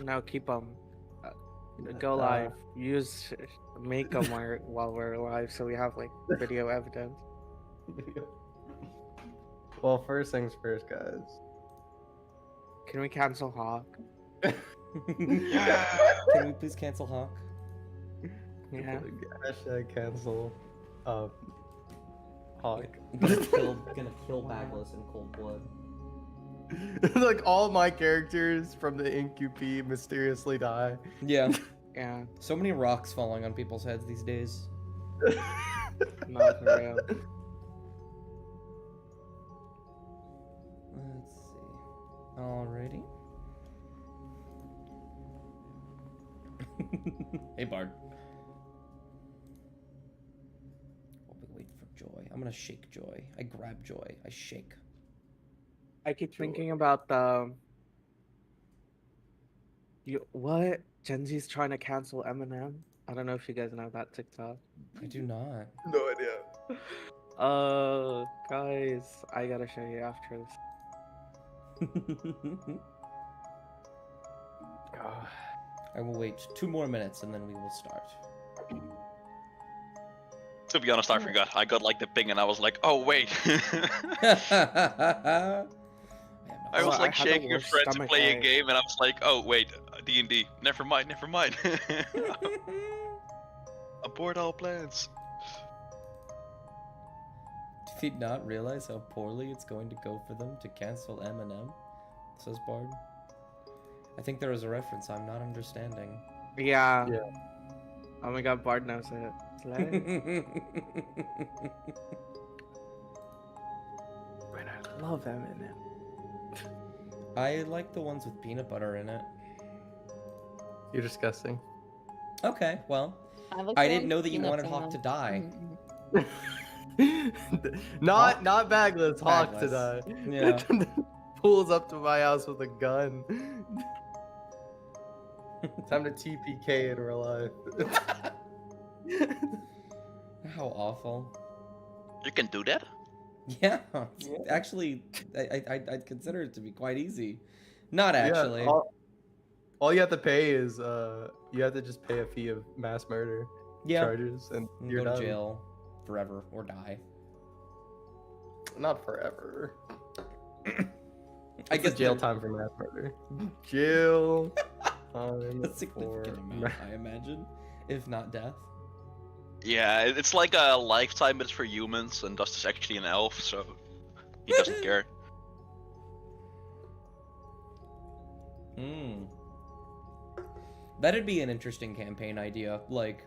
No, keep them. Go live. Make them while we're live, so we have like video evidence. Well, first things first, guys. Can we cancel Hawk? Can we please cancel Hawk? Yeah. Hashtag cancel. Hawk. Gonna kill Bagless in cold blood. Like all my characters from the NQP mysteriously die. Yeah. Yeah. So many rocks falling on people's heads these days. Not for real. Let's see. Alrighty. Hey, Bard. While we wait for Joy, I'm gonna shake Joy. I grab Joy. I shake. I keep thinking about the. What? Gen Z's trying to cancel Eminem. I don't know if you guys know that TikTok. I do not. No idea. Guys, I gotta show you after this. I will wait 2 more minutes and then we will start. To be honest, I forgot. I got like the ping and I was like, oh wait. I was like shaking a friend to play a game and I was like, oh wait, D&D. Never mind, never mind. Abort all plans. Did he not realize how poorly it's going to go for them to cancel Eminem? Says Bard. I think there is a reference I'm not understanding. Yeah. Oh my god, Bard knows it. I Love Eminem. I like the ones with peanut butter in it. You're disgusting. Okay, well, I didn't know that you wanted Hawk to die. Not Bagless, Hawk to die. Yeah. Pulls up to my house with a gun. Time to TPK in real life. How awful. You can do that? Yeah, actually, I'd consider it to be quite easy. Not actually. Yeah, all you have to pay is you have to just pay a fee of mass murder charges, and You you're go to done. jail forever or die. Not forever. I guess jail time for mass murder. Jail time a significant amount, I imagine, if not death. Yeah, it's like a lifetime, but it's for humans, and Dust is actually an elf, so he doesn't care. Hmm. That'd be an interesting campaign idea. Like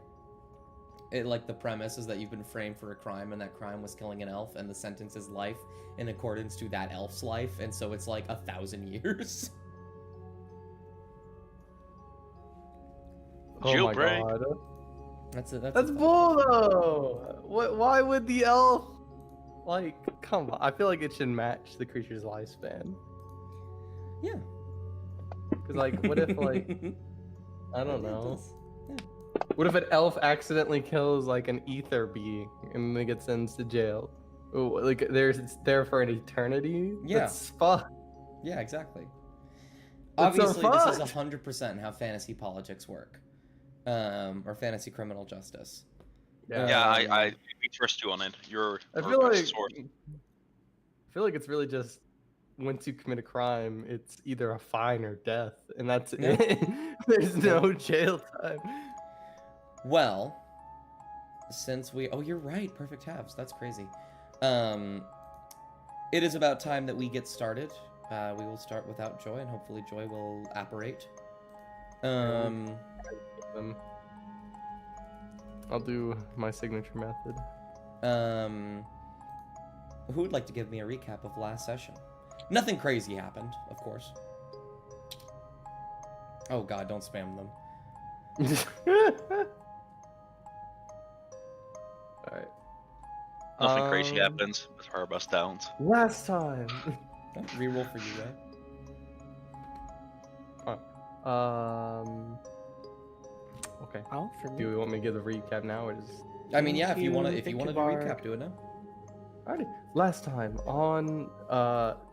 the premise is that you've been framed for a crime, and that crime was killing an elf, and the sentence is life in accordance to that elf's life, and so it's like 1,000 years. Oh my Jailbreak. god. That's bull though. Why would the elf? Like, come on. I feel like it should match the creature's lifespan. Yeah. Cause like, what if like I don't Yeah, it know. does. Yeah. What if an elf accidentally kills like an ether being and they get sentenced to jail? Ooh, like it's there for an eternity? Yeah. That's fucked. Yeah, exactly. That's so Obviously, this is fucked. 100% how fantasy politics work, or fantasy criminal justice. Yeah, I we trust you on it. You're I our feel best like source. it's really just once you commit a crime, it's either a fine or death, and that's Yeah. it. There's no jail time. Well, since oh, you're right, perfect halves. That's crazy. It is about time that we get started. We will start without Joy, and hopefully Joy will apparate. I'll do my signature method. Who would like to give me a recap of last session? Nothing crazy happened, of course. Oh god, don't spam them. Alright. Nothing crazy happens, but our best talent. Last time. Reroll for you, right? Okay. Oh, for me. Do we want me to give the recap now, or just? I mean, yeah, if you want to Thank do you, a Bard. recap, do it now. Alrighty. Last time on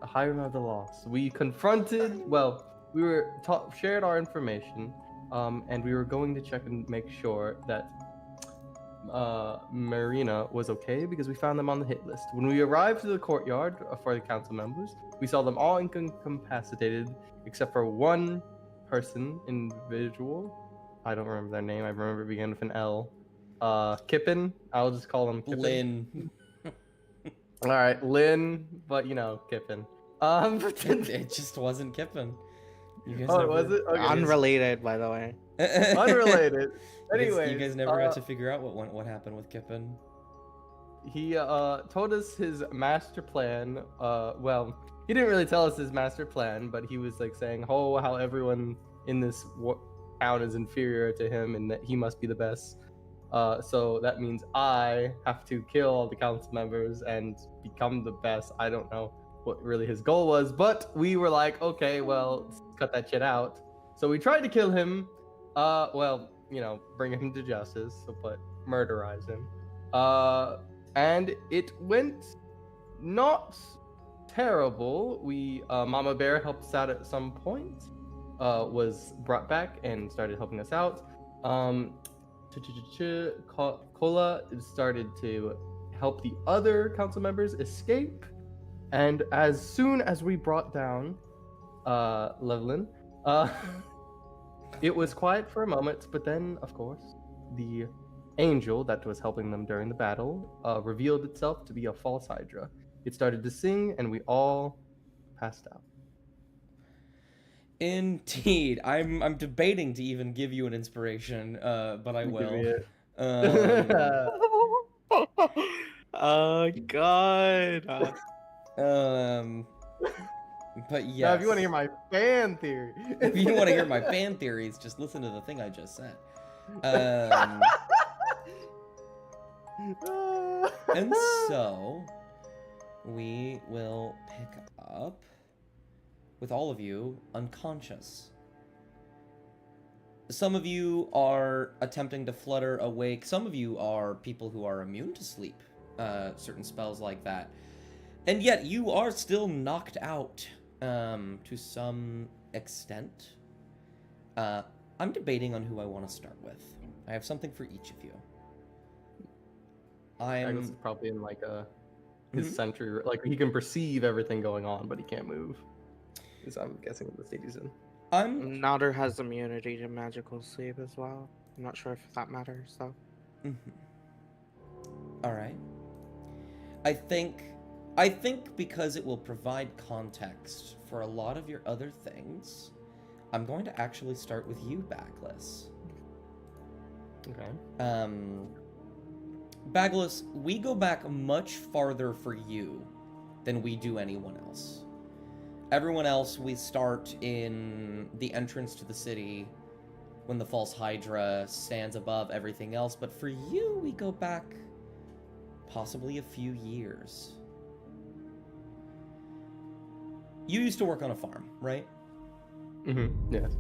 Hiram of the Lost, we confronted. Well, we were shared our information, and we were going to check and make sure that Marina was okay because we found them on the hit list. When we arrived to the courtyard for the council members, we saw them all incapacitated except for one person, individual. I don't remember their name. I remember it began with an L. Kippen. I'll just call him Kippen. Lynn. All right, Lynn, but you know, Kippen. It just wasn't Kippen. You guys Oh, was it? Okay. Unrelated, by the way. Unrelated. Anyway, you guys never got to figure out what happened with Kippen. he told us his master plan. Well, he didn't really tell us his master plan, but he was like saying, "Oh, how everyone in this town is inferior to him, and that he must be the best." So that means I have to kill all the council members and become the best. I don't know what really his goal was, but we were like, okay, well, let's cut that shit out. So we tried to kill him. Well, you know, bring him to justice, but murderize him. And it went not terrible. We, Mama Bear helped us out at some point. Was brought back and started helping us out. Cola started to help the other council members escape, and as soon as we brought down Levlin, it was quiet for a moment, but then, of course, the angel that was helping them during the battle revealed itself to be a false Hydra. It started to sing, and we all passed out. Indeed, I'm debating to even give you an inspiration, but I will. Oh God. But yes. Now, if you want to hear my fan theory, if you want to hear my fan theories, just listen to the thing I just said. And so we will pick up with all of you unconscious. Some of you are attempting to flutter awake. Some of you are people who are immune to sleep, certain spells like that. And yet you are still knocked out to some extent. I'm debating on who I want to start with. I have something for each of you. Magnus is probably in like his sentry, like he can perceive everything going on, but he can't move. Because I'm guessing the state he's in. Nodder has immunity to magical sleep as well. I'm not sure if that matters though. All right. I think because it will provide context for a lot of your other things, I'm going to actually start with you, Backless. Okay. Backless, we go back much farther for you than we do anyone else. Everyone else, we start in the entrance to the city when the false Hydra stands above everything else, but for you, we go back possibly a few years. You used to work on a farm, right? Yes.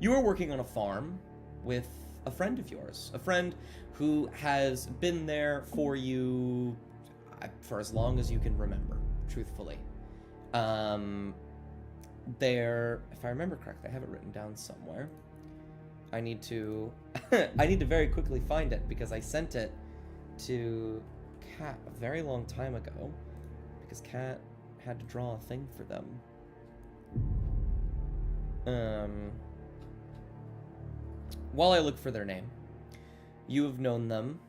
You were working on a farm with a friend of yours, a friend who has been there for you for as long as you can remember, truthfully. There, if I remember correctly, I have it written down somewhere. I need to very quickly find it because I sent it to Kat a very long time ago because Kat had to draw a thing for them. While I look for their name, you have known them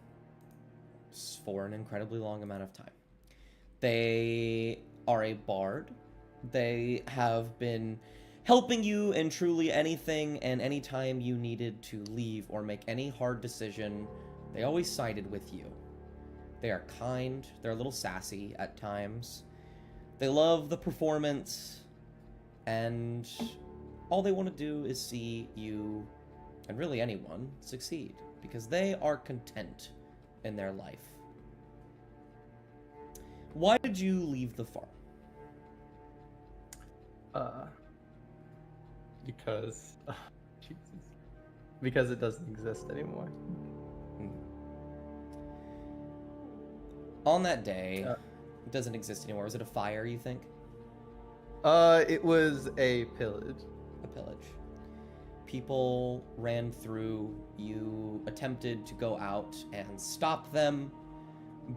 for an incredibly long amount of time. They are a bard. They have been helping you in truly anything and any time you needed to leave or make any hard decision. They always sided with you. They are kind. They're a little sassy at times. They love the performance, and all they want to do is see you, and really anyone, succeed, because they are content in their life. Why did you leave the farm? Because Jesus. Because it doesn't exist anymore. On that day, it doesn't exist anymore. Was it a fire, you think? It was a pillage. A pillage. People ran through. You attempted to go out and stop them,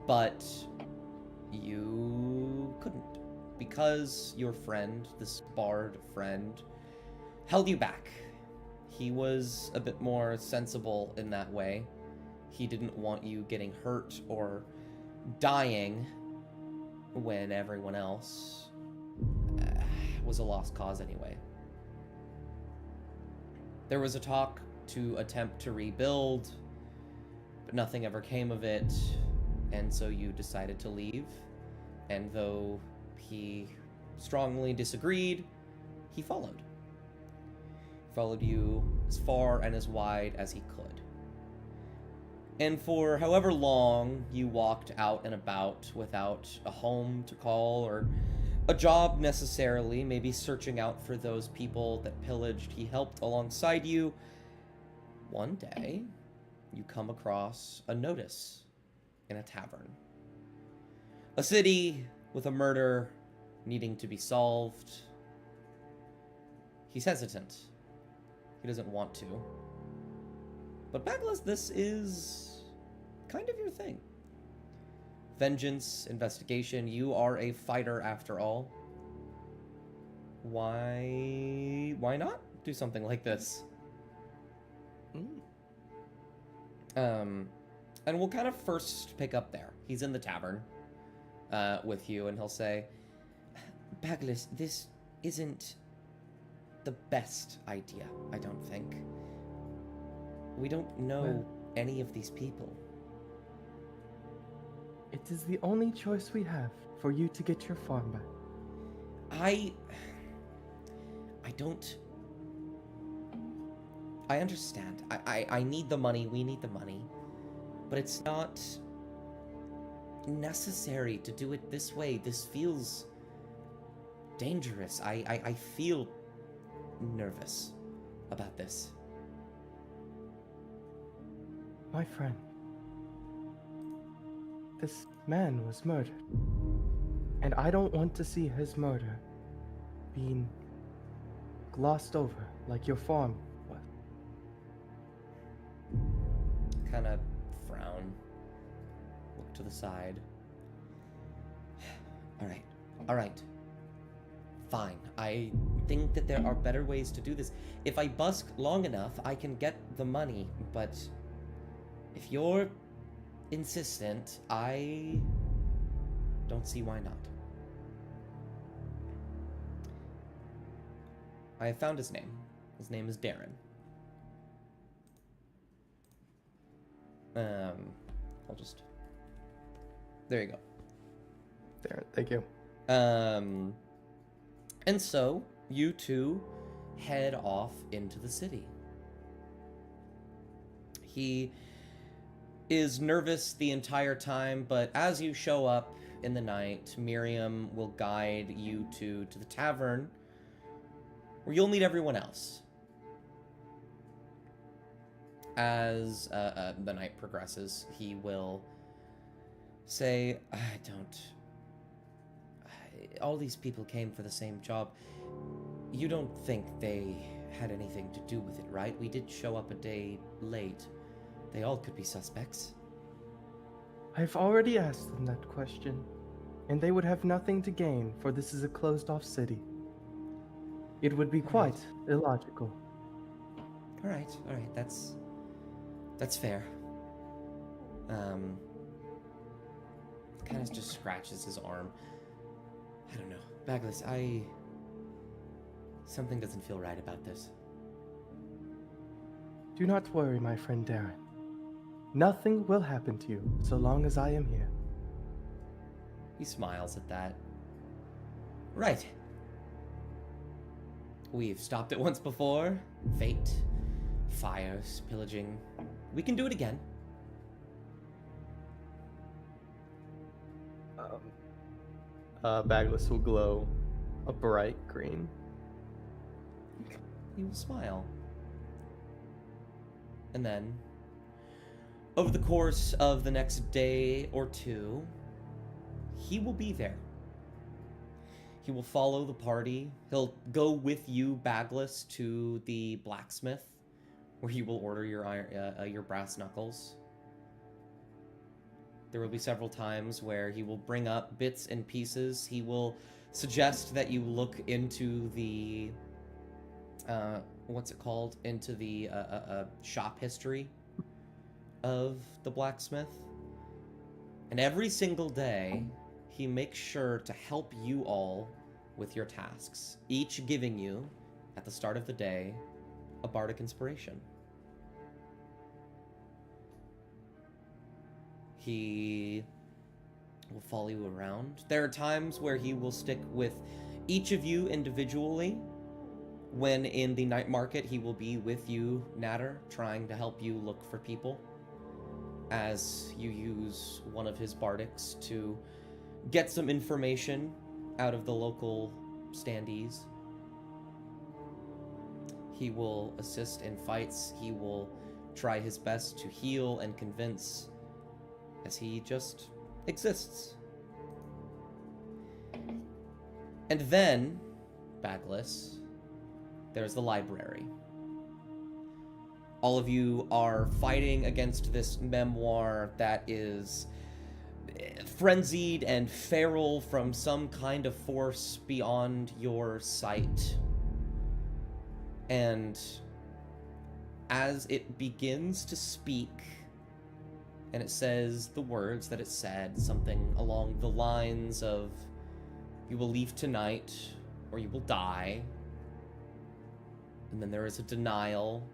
but you couldn't because your friend, this bard friend, held you back. He was a bit more sensible in that way. He didn't want you getting hurt or dying when everyone else was a lost cause anyway. There was a talk to attempt to rebuild, but nothing ever came of it, and so you decided to leave. And though he strongly disagreed, he followed. He followed you as far and as wide as he could. And for however long you walked out and about without a home to call or a job necessarily, maybe searching out for those people that pillaged, he helped alongside you. One day, you come across a notice in a tavern. A city with a murder needing to be solved. He's hesitant. He doesn't want to. But Baglis, this is kind of your thing. Vengeance, investigation, you are a fighter after all. Why not do something like this? And we'll kind of first pick up there. He's in the tavern with you, and he'll say, Baglis, this isn't the best idea, I don't think. We don't know any of these people. It is the only choice we have for you to get your farm back. I understand. I need the money. We need the money. But it's not necessary to do it this way. This feels dangerous. I feel nervous about this. My friend, this man was murdered. And I don't want to see his murder being glossed over like your farm was. Kind of frown. Look to the side. All right. Fine. I think that there are better ways to do this. If I busk long enough, I can get the money, but if you're insistent, I don't see why not. I have found his name. His name is Darren. I'll just... There you go. There, thank you. And so, you two head off into the city. He is nervous the entire time, but as you show up in the night, Miriam will guide you to the tavern, where you'll meet everyone else. As the night progresses, he will say, all these people came for the same job. You don't think they had anything to do with it, right? We did show up a day late. They all could be suspects. I've already asked them that question, and they would have nothing to gain, for this is a closed-off city. It would be quite illogical. All right, that's fair. Kind of just scratches his arm. I don't know. Baglis, something doesn't feel right about this. Do not worry, my friend Darren. Nothing will happen to you so long as I am here. He smiles at that. Right. We've stopped it once before. Fate, fires, pillaging. We can do it again. Baglis will glow a bright green. He will smile. And then, over the course of the next day or two, he will be there. He will follow the party. He'll go with you, Bagless, to the blacksmith, where he will order your brass knuckles. There will be several times where he will bring up bits and pieces. He will suggest that you look into the, what's it called? Into the shop history of the blacksmith. And every single day, he makes sure to help you all with your tasks, each giving you, at the start of the day, a bardic inspiration. He will follow you around. There are times where he will stick with each of you individually. When in the night market, he will be with you, Natter, trying to help you look for people as you use one of his bardics to get some information out of the local standees. He will assist in fights. He will try his best to heal and convince, as he just exists. And then, Bagless, there's the library. All of you are fighting against this memoir that is frenzied and feral from some kind of force beyond your sight. And as it begins to speak, and it says the words that it said, something along the lines of, you will leave tonight, or you will die. And then there is a denial.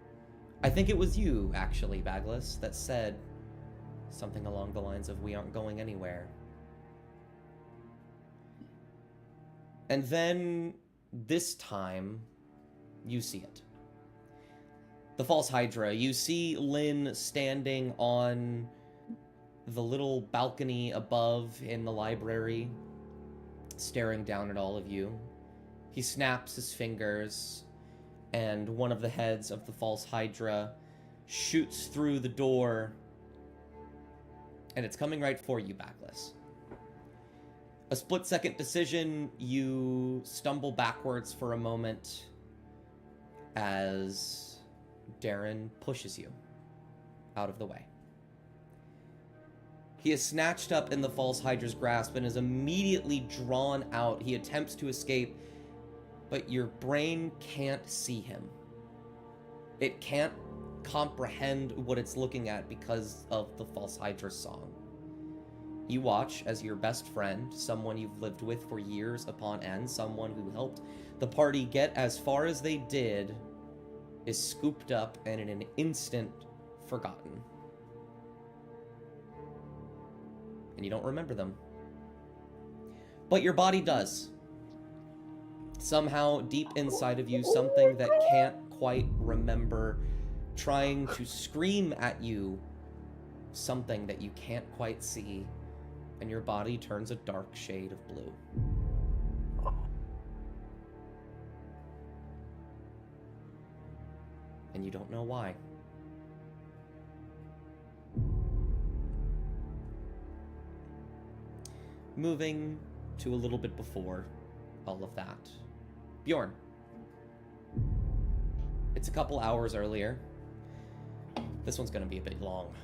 I think it was you, actually, Bagless, that said something along the lines of, we aren't going anywhere. And then, this time, you see it. The False Hydra. You see Lynn standing on the little balcony above in the library, staring down at all of you. He snaps his fingers, and one of the heads of the False Hydra shoots through the door, and it's coming right for you, Bagless. A split-second decision, you stumble backwards for a moment as Darren pushes you out of the way. He is snatched up in the False Hydra's grasp and is immediately drawn out. He attempts to escape, but your brain can't see him. It can't comprehend what it's looking at because of the False Hydra's song. You watch as your best friend, someone you've lived with for years upon end, someone who helped the party get as far as they did, is scooped up and in an instant forgotten. And you don't remember them. But your body does. Somehow, deep inside of you, something that can't quite remember, trying to scream at you something that you can't quite see, and your body turns a dark shade of blue. And you don't know why. Moving to a little bit before all of that. Bjorn. It's a couple hours earlier. This one's gonna be a bit long.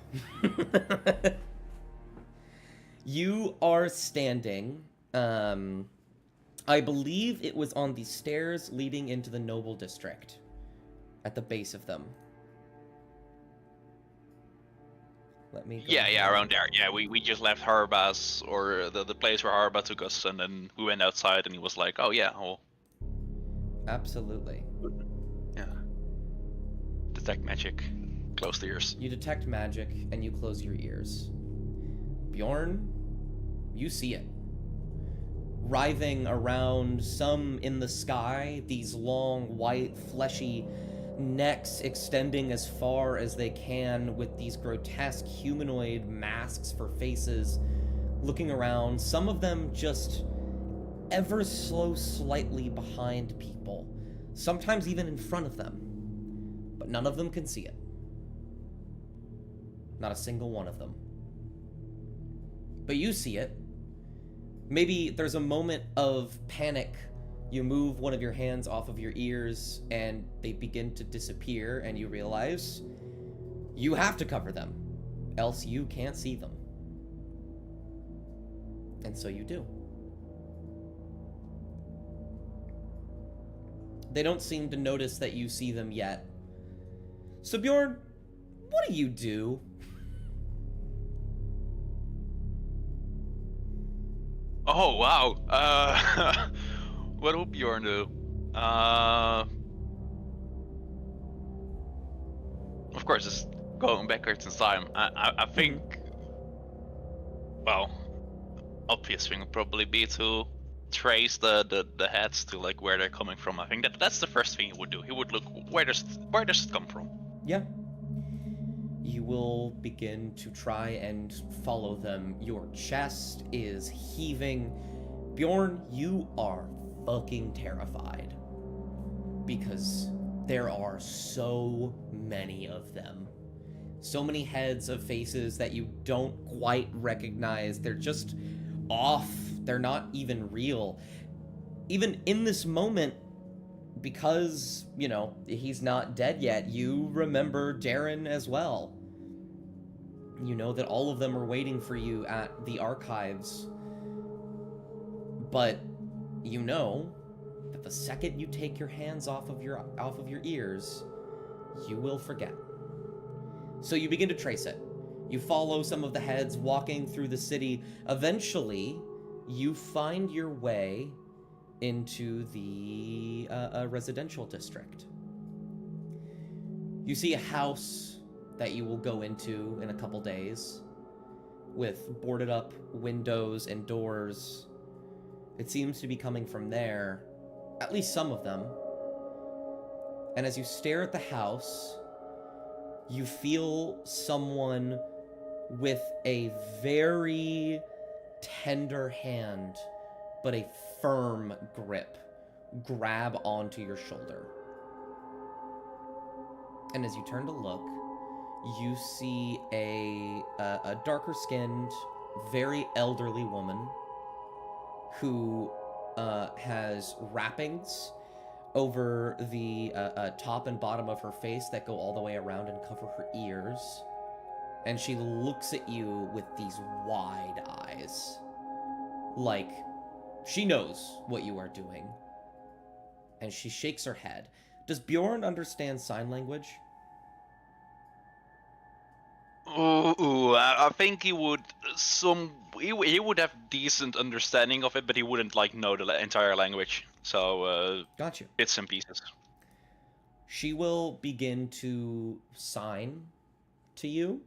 You are standing, I believe it was on the stairs leading into the Noble District, at the base of them. Let me go Yeah, around there. Yeah, we just left Harbas, or the place where Harba took us, and then we went outside, and he was like, oh yeah, oh. Absolutely. Yeah. Detect magic. Close the ears. You detect magic, and you close your ears. Bjorn, you see it. Writhing around, some in the sky, these long, white, fleshy necks extending as far as they can with these grotesque humanoid masks for faces, looking around, some of them just ever so slightly behind people, sometimes even in front of them, but none of them can see it. Not a single one of them. But you see it, Maybe there's a moment of panic. You move one of your hands off of your ears and they begin to disappear, and you realize you have to cover them, else you can't see them. And so you do. They don't seem to notice that you see them yet. So Bjorn, what do you do? Oh wow. What will Bjorn do? Of course, just going backwards in time. I think. Well, obvious thing would probably be to trace the heads to like where they're coming from. I think that's the first thing he would do. He would look where does it come from. Yeah. You will begin to try and follow them. Your chest is heaving. Bjorn, you are fucking terrified. Because there are so many of them. So many heads of faces that you don't quite recognize. They're just off. They're not even real. Even in this moment, because, you know, he's not dead yet, you remember Darren as well. You know that all of them are waiting for you at the archives. But you know that the second you take your hands off of your ears, you will forget. So you begin to trace it. You follow some of the heads walking through the city. Eventually, you find your way into the residential district. You see a house that you will go into in a couple days with boarded up windows and doors. It seems to be coming from there, at least some of them. And as you stare at the house, you feel someone with a very tender hand, but a firm grip, grab onto your shoulder. And as you turn to look, you see a darker-skinned, very elderly woman who has wrappings over the top and bottom of her face that go all the way around and cover her ears. And she looks at you with these wide eyes. Like, she knows what you are doing. And she shakes her head. Does Bjorn understand sign language? I think he would he would have decent understanding of it, but he wouldn't like know the entire language. So Got you. bits and pieces. She will begin to sign to you,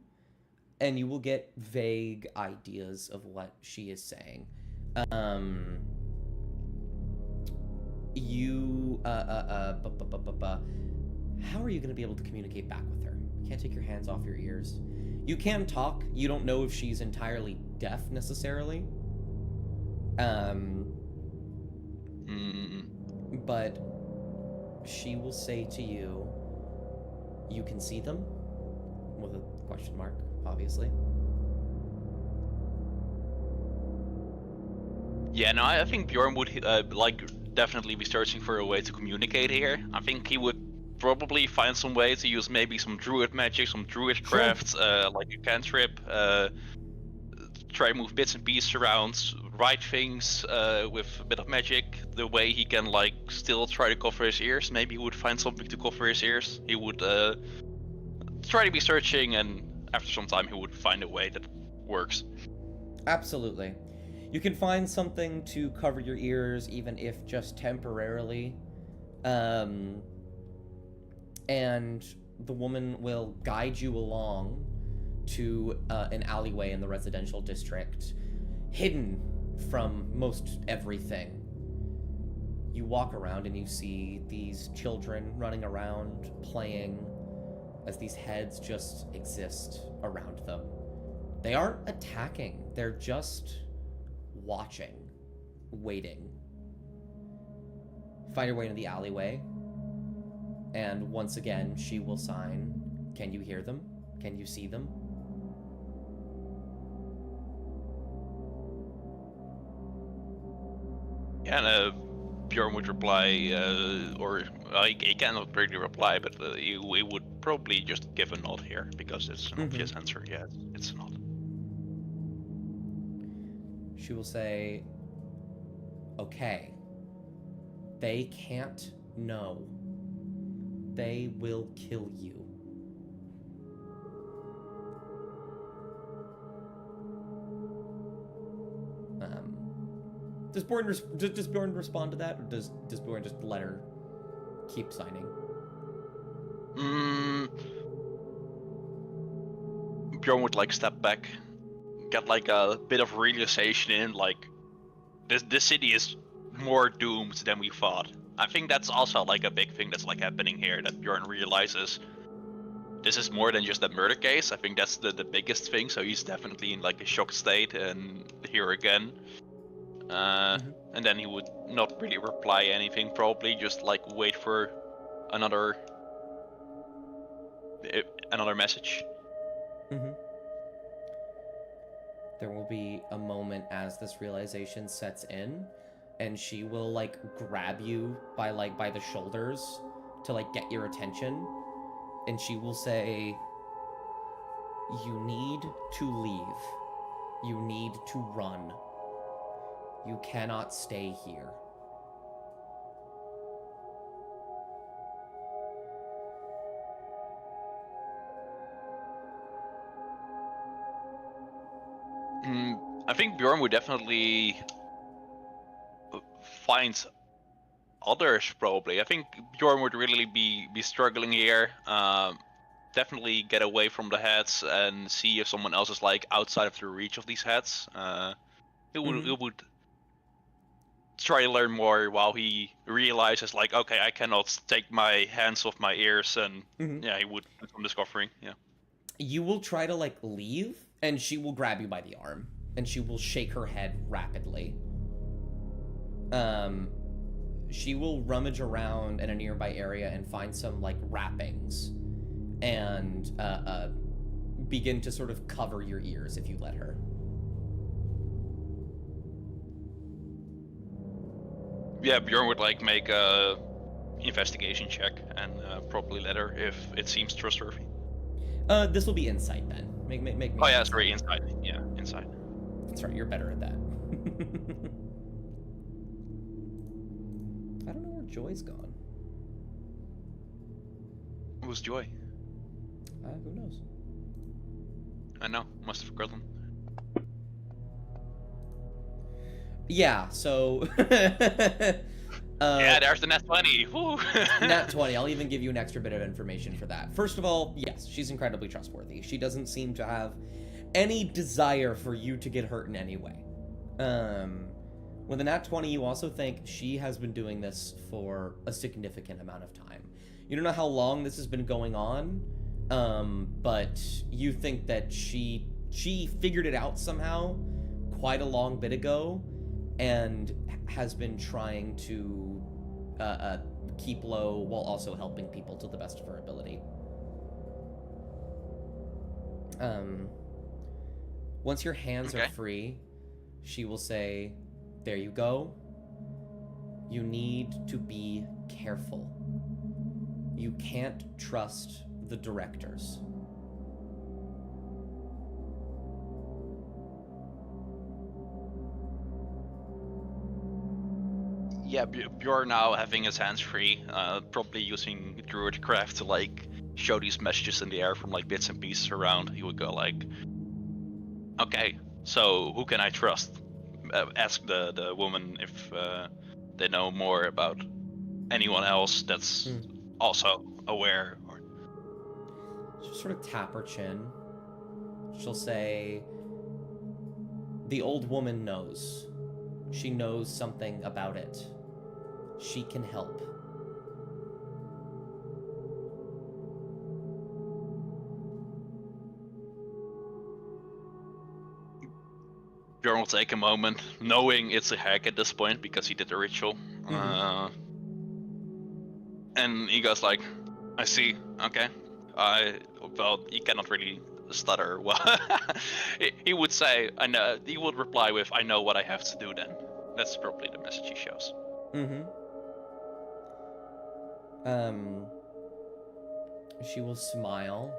and you will get vague ideas of what she is saying. How are you going to be able to communicate back with her? You can't take your hands off your ears. You can talk. You don't know if she's entirely deaf necessarily. But she will say to you, you can see them? With a question mark, obviously. Yeah, no, I think Bjorn would definitely be searching for a way to communicate here. I think he would probably find some way to use maybe some druid magic, some druid crafts, like a cantrip, try to move bits and pieces around, write things with a bit of magic. The way he can like still try to cover his ears. Maybe he would find something to cover his ears. He would try to be searching, and after some time he would find a way that works. Absolutely. You can find something to cover your ears, even if just temporarily. And the woman will guide you along to an alleyway in the residential district, hidden from most everything. You walk around and you see these children running around, playing, as these heads just exist around them. They aren't attacking, they're just watching, waiting. Find your way into the alleyway, and once again, she will sign. Can you hear them? Can you see them? again, Bjorn would reply, or he cannot really reply, but he would probably just give a nod here because it's an obvious answer. Yeah, it's a nod. She will say, okay, they can't know. They will kill you. Does Bjorn respond to that, or does Bjorn just let her keep signing? Bjorn would like step back, get like a bit of realization in like this city is more doomed than we thought. I think that's also like a big thing that's like happening here, that Bjorn realizes this is more than just a murder case. I think that's the biggest thing. So he's definitely in like a shock state, and here again. And then he would not really reply anything, probably just like wait for another message. There will be a moment as this realization sets in, and she will like grab you by the shoulders to like get your attention, and she will say, you need to leave. You need to run. You cannot stay here. I think Bjorn would definitely find others, probably. I think Bjorn would really be struggling here. Definitely get away from the heads and see if someone else is like outside of the reach of these heads. He would try to learn more while he realizes like, okay, I cannot take my hands off my ears, and yeah, he would do some discovering. Yeah. You will try to like leave, and she will grab you by the arm, and she will shake her head rapidly. She will rummage around in a nearby area and find some like wrappings, and begin to sort of cover your ears if you let her. Yeah, Bjorn would like make a investigation check and probably let her if it seems trustworthy. This will be insight then. Make me. Oh yeah, sorry, insight. Yeah, insight. That's right, you're better at that. I don't know where Joy's gone. Who's Joy? Who knows? I know, must have forgotten. Yeah, so... yeah, there's the nat 20. Woo. Nat 20, I'll even give you an extra bit of information for that. First of all, yes, she's incredibly trustworthy. She doesn't seem to have any desire for you to get hurt in any way. With the nat 20, you also think she has been doing this for a significant amount of time. You don't know how long this has been going on, but you think that she figured it out somehow quite a long bit ago, and has been trying to keep low while also helping people to the best of her ability. Once your hands are free, she will say, there you go. You need to be careful. You can't trust the directors. Yeah, Bjorn now having his hands free, probably using Druidcraft to like show these messages in the air from like bits and pieces around. He would go like, okay, so who can I trust? Ask the woman if they know more about anyone else that's also aware. Or... She'll sort of tap her chin. She'll say, the old woman knows. She knows something about it. She can help. Bjorn will take a moment, knowing it's a hack at this point because he did the ritual. And he goes like, I see, okay. Well, he cannot really stutter. Well, he would say, I know. He would reply with, I know what I have to do then. That's probably the message he shows. Mm-hmm. She will smile,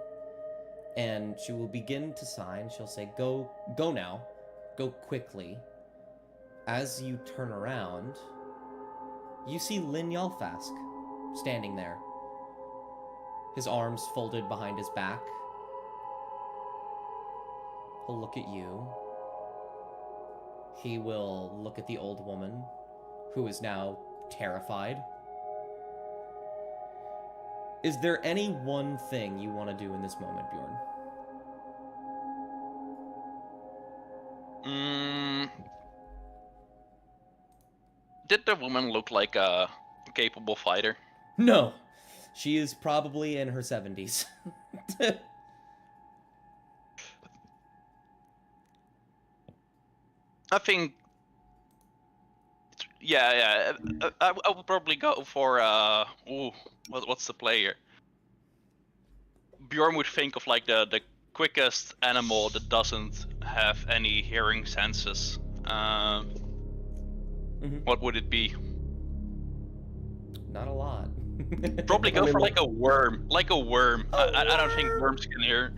and she will begin to sign. She'll say, "Go now. Go quickly." As you turn around, you see Lin Yalfask standing there, his arms folded behind his back. He'll look at you. He will look at the old woman, who is now terrified. Is there any one thing you want to do in this moment, Bjorn? Did the woman look like a capable fighter? No. She is probably in her 70s. I think. Yeah. I would probably go for what's the player? Bjorn would think of like the quickest animal that doesn't have any hearing senses. What would it be? Not a lot. Probably go I mean, for like a worm. Like a worm. I don't think worm! worms can hear.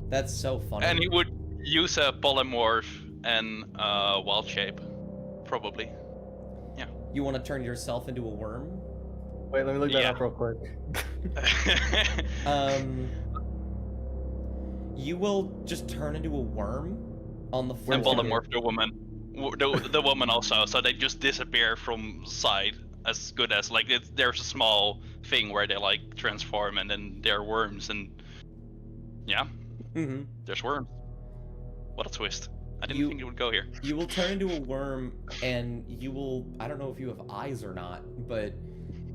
That's so funny. And he would use a polymorph and wild shape. Probably. Yeah. You want to turn yourself into a worm? Wait, let me look that Yeah. up real quick. You will just turn into a worm on the floor. And polymorph the woman. The woman also, so they just disappear from sight as good as like there's a small thing where they like transform and then they're worms and yeah, there's worms. What a twist! I didn't think it would go here. You will turn into a worm and you will, I don't know if you have eyes or not, but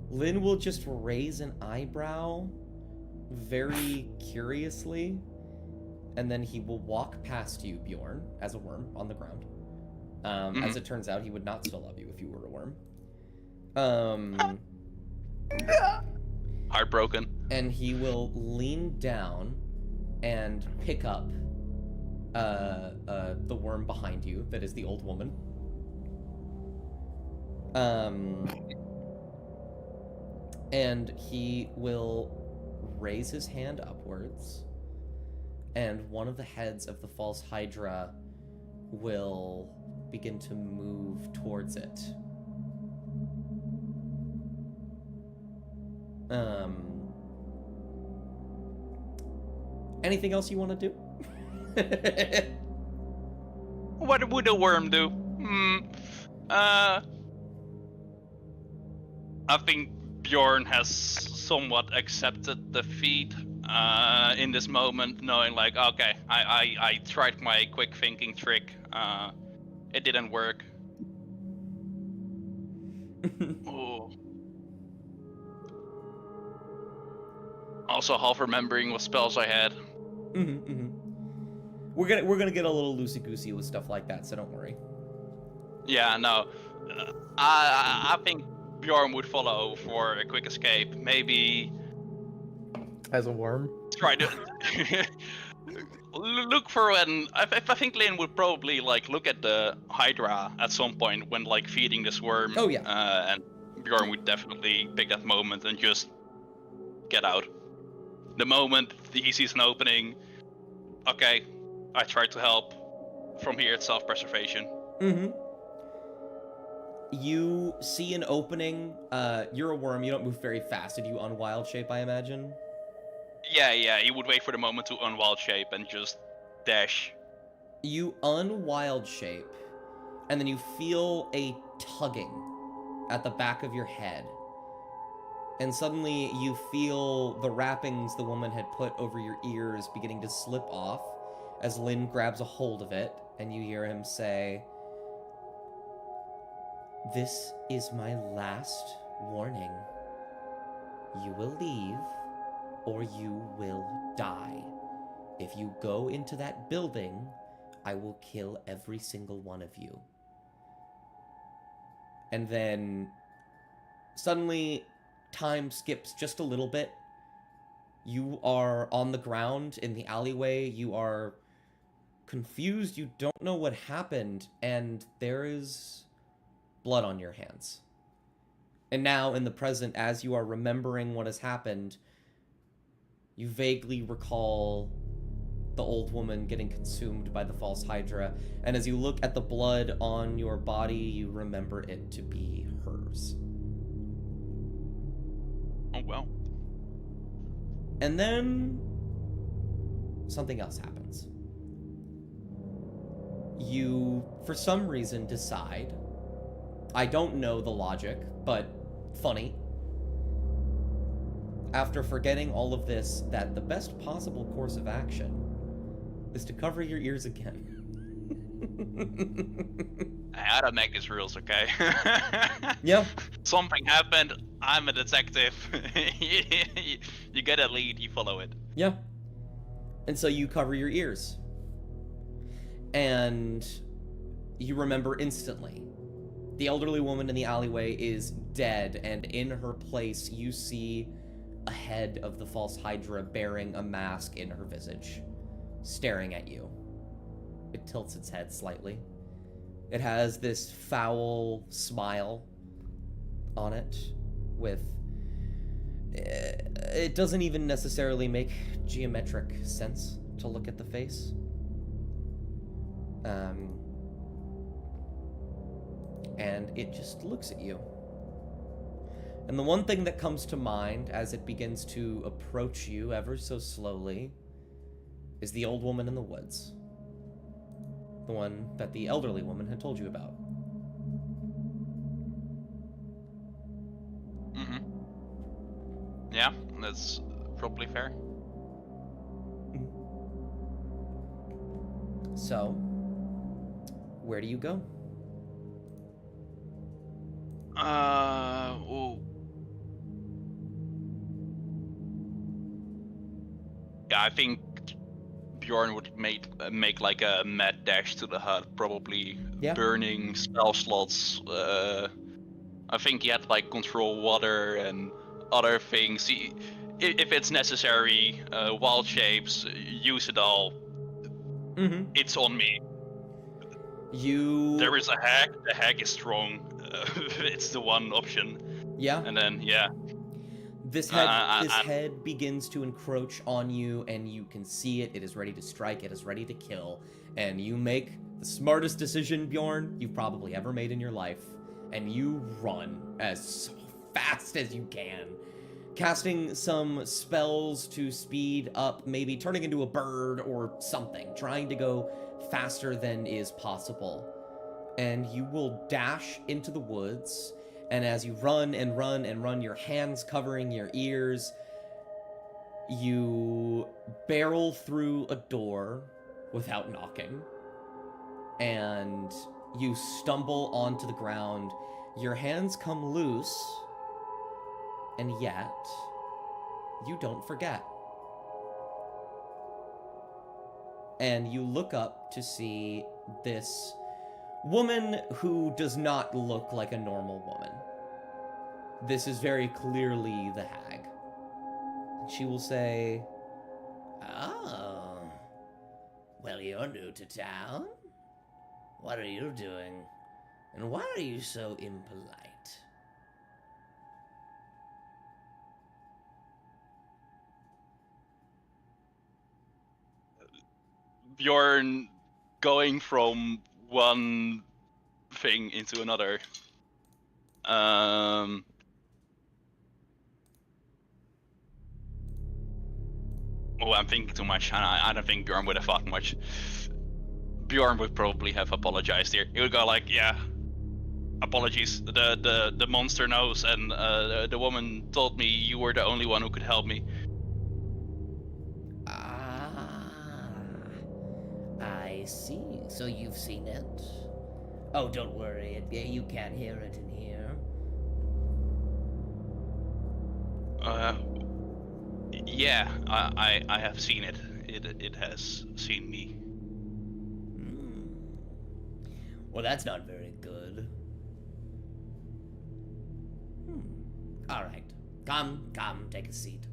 Lynn will just raise an eyebrow very curiously, and then he will walk past you, Bjorn, as a worm on the ground. As it turns out, he would not still love you if you were a worm. Heartbroken. And he will lean down and pick up the worm behind you, that is the old woman. And he will raise his hand upwards, and one of the heads of the false Hydra will begin to move towards it. Anything else you want to do? What would a worm do? I think Bjorn has somewhat accepted defeat in this moment, knowing like, okay, I tried my quick thinking trick. It didn't work. Ooh. Also, half remembering what spells I had. We're gonna get a little loosey goosey with stuff like that, so don't worry. Yeah, no. I think Bjorn would follow for a quick escape. Maybe As a worm? try to look for when. I think Lynn would probably like look at the Hydra at some point when like feeding this worm. Oh yeah. And Bjorn would definitely pick that moment and just get out. The moment he sees an opening, okay, I tried to help. From here, it's self-preservation. You see an opening. You're a worm. You don't move very fast. Did you unwild shape, I imagine? Yeah. He would wait for the moment to unwild shape and just dash. You unwild shape, and then you feel a tugging at the back of your head. And suddenly you feel the wrappings the woman had put over your ears beginning to slip off as Lynn grabs a hold of it, and you hear him say, "This is my last warning. You will leave, or you will die. If you go into that building, I will kill every single one of you." And then suddenly time skips just a little bit. You are on the ground in the alleyway. You are confused, you don't know what happened, and there is blood on your hands. And now, in the present, as you are remembering what has happened, you vaguely recall the old woman getting consumed by the false Hydra, and as you look at the blood on your body, you remember it to be hers. Oh well. And then something else happens. You, for some reason, decide, I don't know the logic, but funny, after forgetting all of this, that the best possible course of action is to cover your ears again. I don't make these rules, okay? Yep. Something happened. I'm a detective. You get a lead, you follow it. Yeah. And so you cover your ears. And you remember instantly. The elderly woman in the alleyway is dead, and in her place you see a head of the false Hydra bearing a mask in her visage, staring at you. It tilts its head slightly. It has this foul smile on it with... It doesn't even necessarily make geometric sense to look at the face. And it just looks at you. And the one thing that comes to mind as it begins to approach you ever so slowly is the old woman in the woods. The one that the elderly woman had told you about. Mm-hmm. Yeah, that's probably fair. So, where do you go? Oh. Yeah, I think Bjorn would make like a mad dash to the hut, probably burning spell slots. I think he had like control water and other things. If it's necessary, wild shapes, use it all. Mm-hmm. It's on me. You... There is a hack. The hack is strong. It's the one option. Yeah. And then, yeah. This head begins to encroach on you, and you can see it. It is ready to strike. It is ready to kill. And you make the smartest decision, Bjorn, you've probably ever made in your life. And you run as fast as you can. Casting some spells to speed up, maybe turning into a bird or something. Trying to go faster than is possible. And you will dash into the woods. And as you run and run and run, your hands covering your ears, you barrel through a door without knocking. And you stumble onto the ground. Your hands come loose, and yet you don't forget. And you look up to see this woman who does not look like a normal woman. This is very clearly the hag. She will say, "Oh, well, you're new to town. What are you doing? And why are you so impolite?" Bjorn going from one thing into another. Oh, I'm thinking too much. I don't think Bjorn would have thought much. Bjorn would probably have apologized here. He would go like, "Yeah, apologies. The monster knows, and the woman told me you were the only one who could help me." I see. So you've seen it? Oh, don't worry. You can't hear it in here. Yeah, I have seen it. It has seen me. Well, that's not very good. All right. Come, take a seat.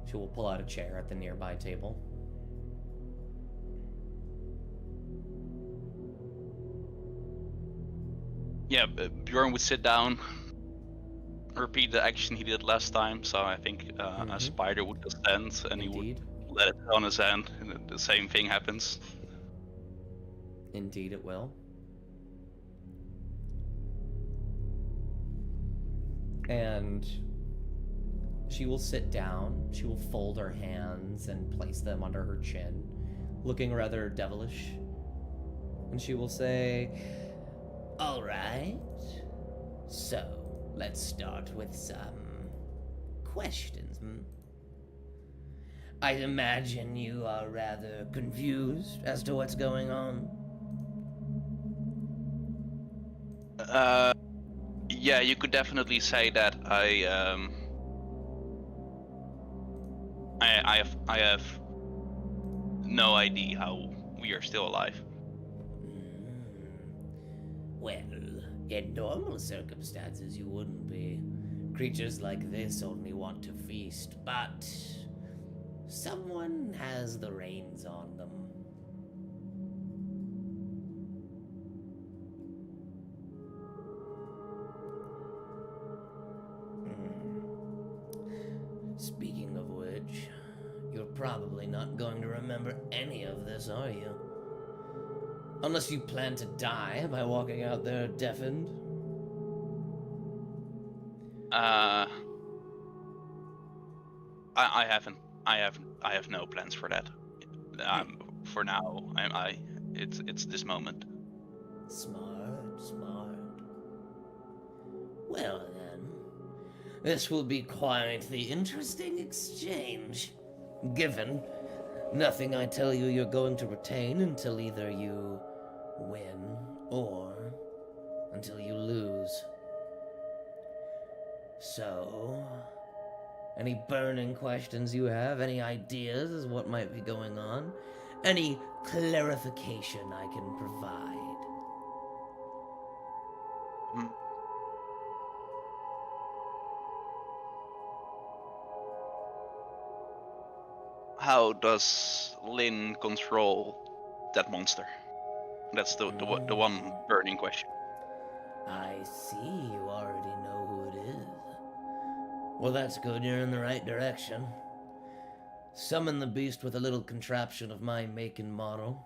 She will pull out a chair at the nearby table. Yeah, Bjorn would sit down, repeat the action he did last time. So I think a spider would descend, and he Indeed. would let it on his hand, and then the same thing happens. Indeed, it will. And she will sit down. She will fold her hands and place them under her chin, looking rather devilish. And she will say, "All right. So, let's start with some questions. I imagine you are rather confused as to what's going on." Yeah, you could definitely say that. I have no idea how we are still alive. Well, in normal circumstances, you wouldn't be. Creatures like this only want to feast, but someone has the reins on them. Speaking of which, you're probably not going to remember any of this, are you? Unless you plan to die by walking out there deafened. I haven't. I have no plans for that. For now, it's this moment. Smart, smart. Well then, this will be quite the interesting exchange. Given nothing I tell you you're going to retain until either you win or until you lose. So, any burning questions you have? Any ideas as what might be going on? Any clarification I can provide? How does Lynn control that monster? That's the one burning question. I see you already know who it is. Well, that's good. You're in the right direction. Summon the beast with a little contraption of my make and model.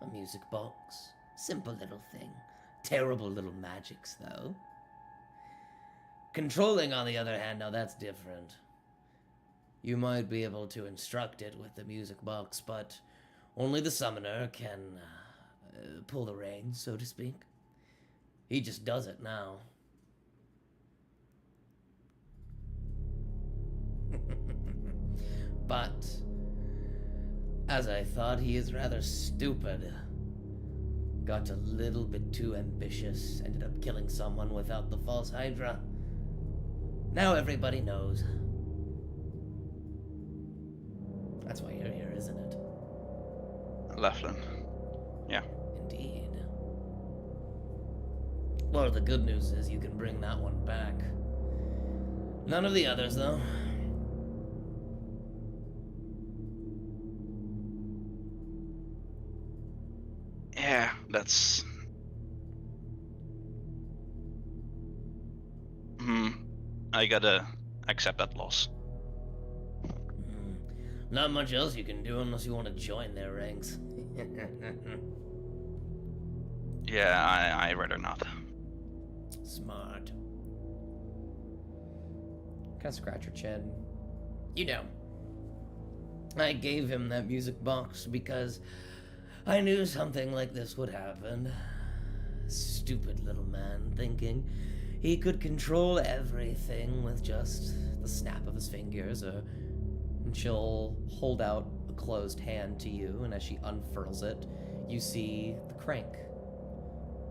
A music box. Simple little thing. Terrible little magics, though. Controlling, on the other hand, now that's different. You might be able to instruct it with the music box, but only the summoner can pull the reins, so to speak. He just does it now. But, as I thought, he is rather stupid. Got a little bit too ambitious, ended up killing someone without the false Hydra. Now everybody knows. That's why you're here, isn't it? Laughlin. Yeah. Indeed. Well, the good news is you can bring that one back. None of the others, though. Yeah, that's... I gotta accept that loss. Not much else you can do unless you want to join their ranks. Yeah, I'd rather not. Smart. Kind of scratch your chin. You know, I gave him that music box because I knew something like this would happen. Stupid little man thinking he could control everything with just the snap of his fingers, and she'll hold out a closed hand to you, and as she unfurls it, you see the crank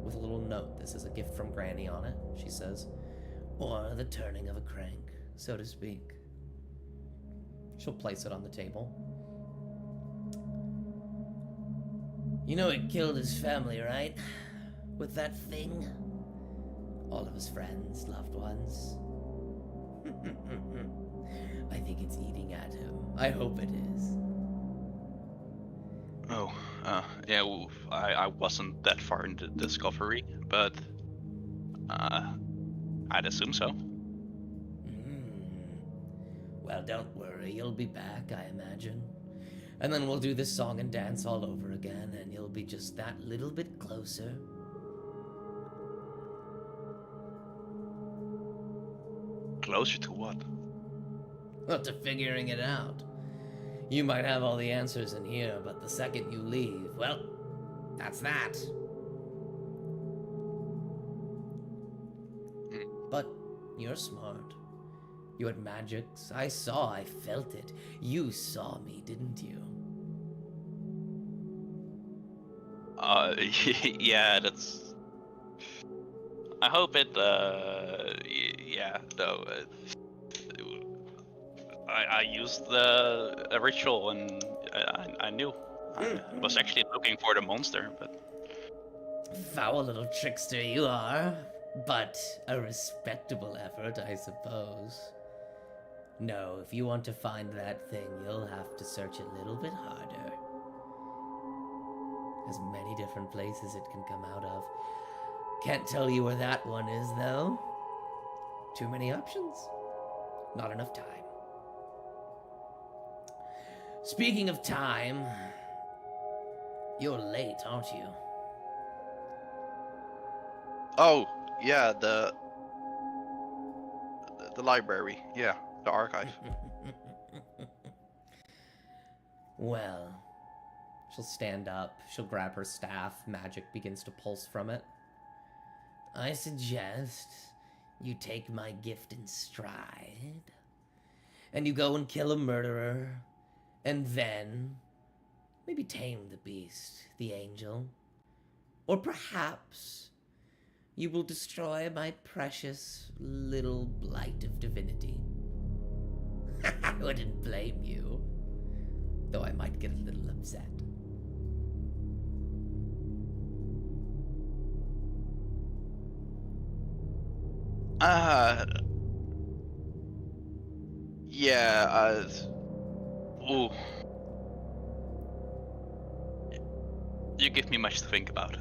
with a little note. This is a gift from Granny on it, she says. Or the turning of a crank, so to speak. She'll place it on the table. You know he killed his family, right? With that thing? All of his friends, loved ones. I think it's eating at him. I hope it is. Oh, yeah, I wasn't that far in the discovery, but I'd assume so. Well, don't worry, you'll be back, I imagine. And then we'll do this song and dance all over again, and you'll be just that little bit closer. Closer to what? Well, to figuring it out. You might have all the answers in here, but the second you leave, well, that's that. But you're smart. You had magics. I felt it. You saw me, didn't you? Yeah, that's... I hope it, yeah, no. I used a ritual and I knew. I was actually looking for the monster, but... Foul little trickster you are. But a respectable effort, I suppose. No, if you want to find that thing, you'll have to search a little bit harder. There's many different places it can come out of. Can't tell you where that one is, though. Too many options. Not enough time. Speaking of time, you're late, aren't you? Oh, yeah, the library. Yeah, the archive. Well, she'll stand up, she'll grab her staff, magic begins to pulse from it. I suggest you take my gift in stride, and you go and kill a murderer, and then maybe tame the beast, the angel, or perhaps you will destroy my precious little blight of divinity. I wouldn't blame you, though I might get a little upset. Yeah, ooh. You give me much to think about.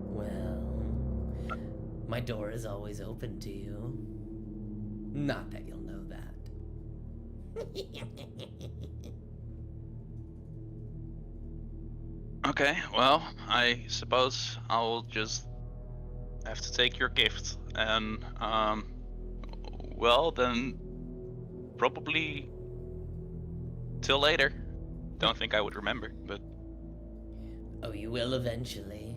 Well, my door is always open to you. Not that you'll know that. Okay, well, I suppose I'll just have to take your gift, and well then, probably till later. Don't think I would remember, but Oh, you will eventually.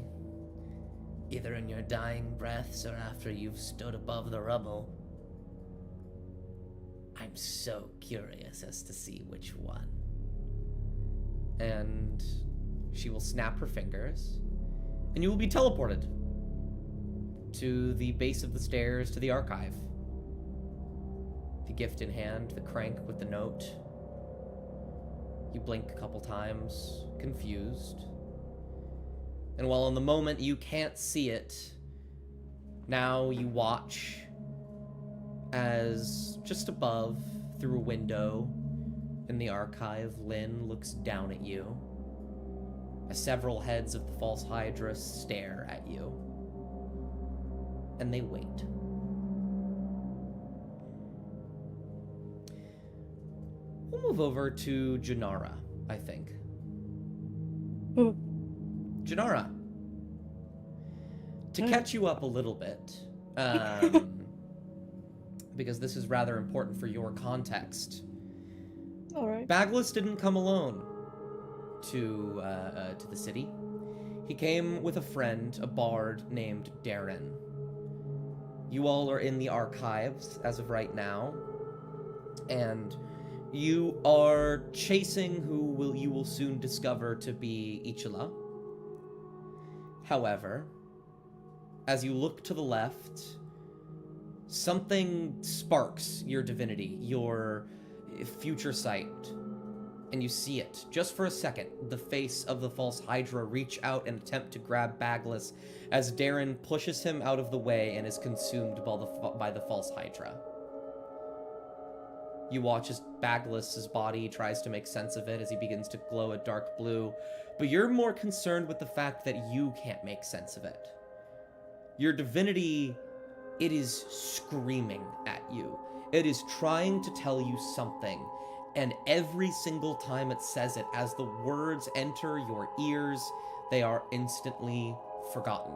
Either in your dying breaths or after you've stood above the rubble. I'm so curious as to see which one. And she will snap her fingers, and you will be teleported to the base of the stairs to the archive. The gift in hand, the crank with the note. You blink a couple times, confused. And while in the moment you can't see it, now you watch as just above, through a window in the archive, Lynn looks down at you as several heads of the false Hydra stare at you. And they wait. We'll move over to Janara, I think. Janara, to catch you up a little bit, because this is rather important for your context. All right. Baglis didn't come alone to the city. He came with a friend, a bard named Darren. You all are in the archives as of right now, and you are chasing who you will soon discover to be Ichila. However, as you look to the left, something sparks your divinity, your future sight, and you see it. Just for a second, the face of the false Hydra reach out and attempt to grab Baglis as Darren pushes him out of the way and is consumed by the false Hydra. You watch as Baglis's body tries to make sense of it as he begins to glow a dark blue, but you're more concerned with the fact that you can't make sense of it. Your divinity, it is screaming at you. It is trying to tell you something, and every single time it says it, as the words enter your ears, they are instantly forgotten.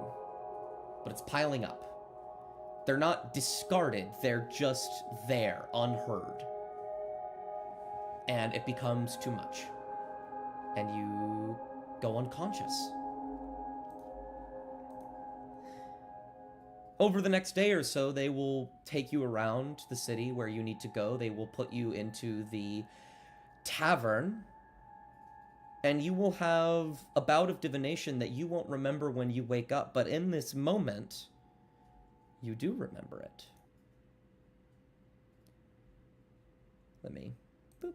But it's piling up. They're not discarded, they're just there, unheard. And it becomes too much. And you go unconscious. Over the next day or so, they will take you around the city where you need to go. They will put you into the tavern, and you will have a bout of divination that you won't remember when you wake up, but in this moment, you do remember it. Let me... boop.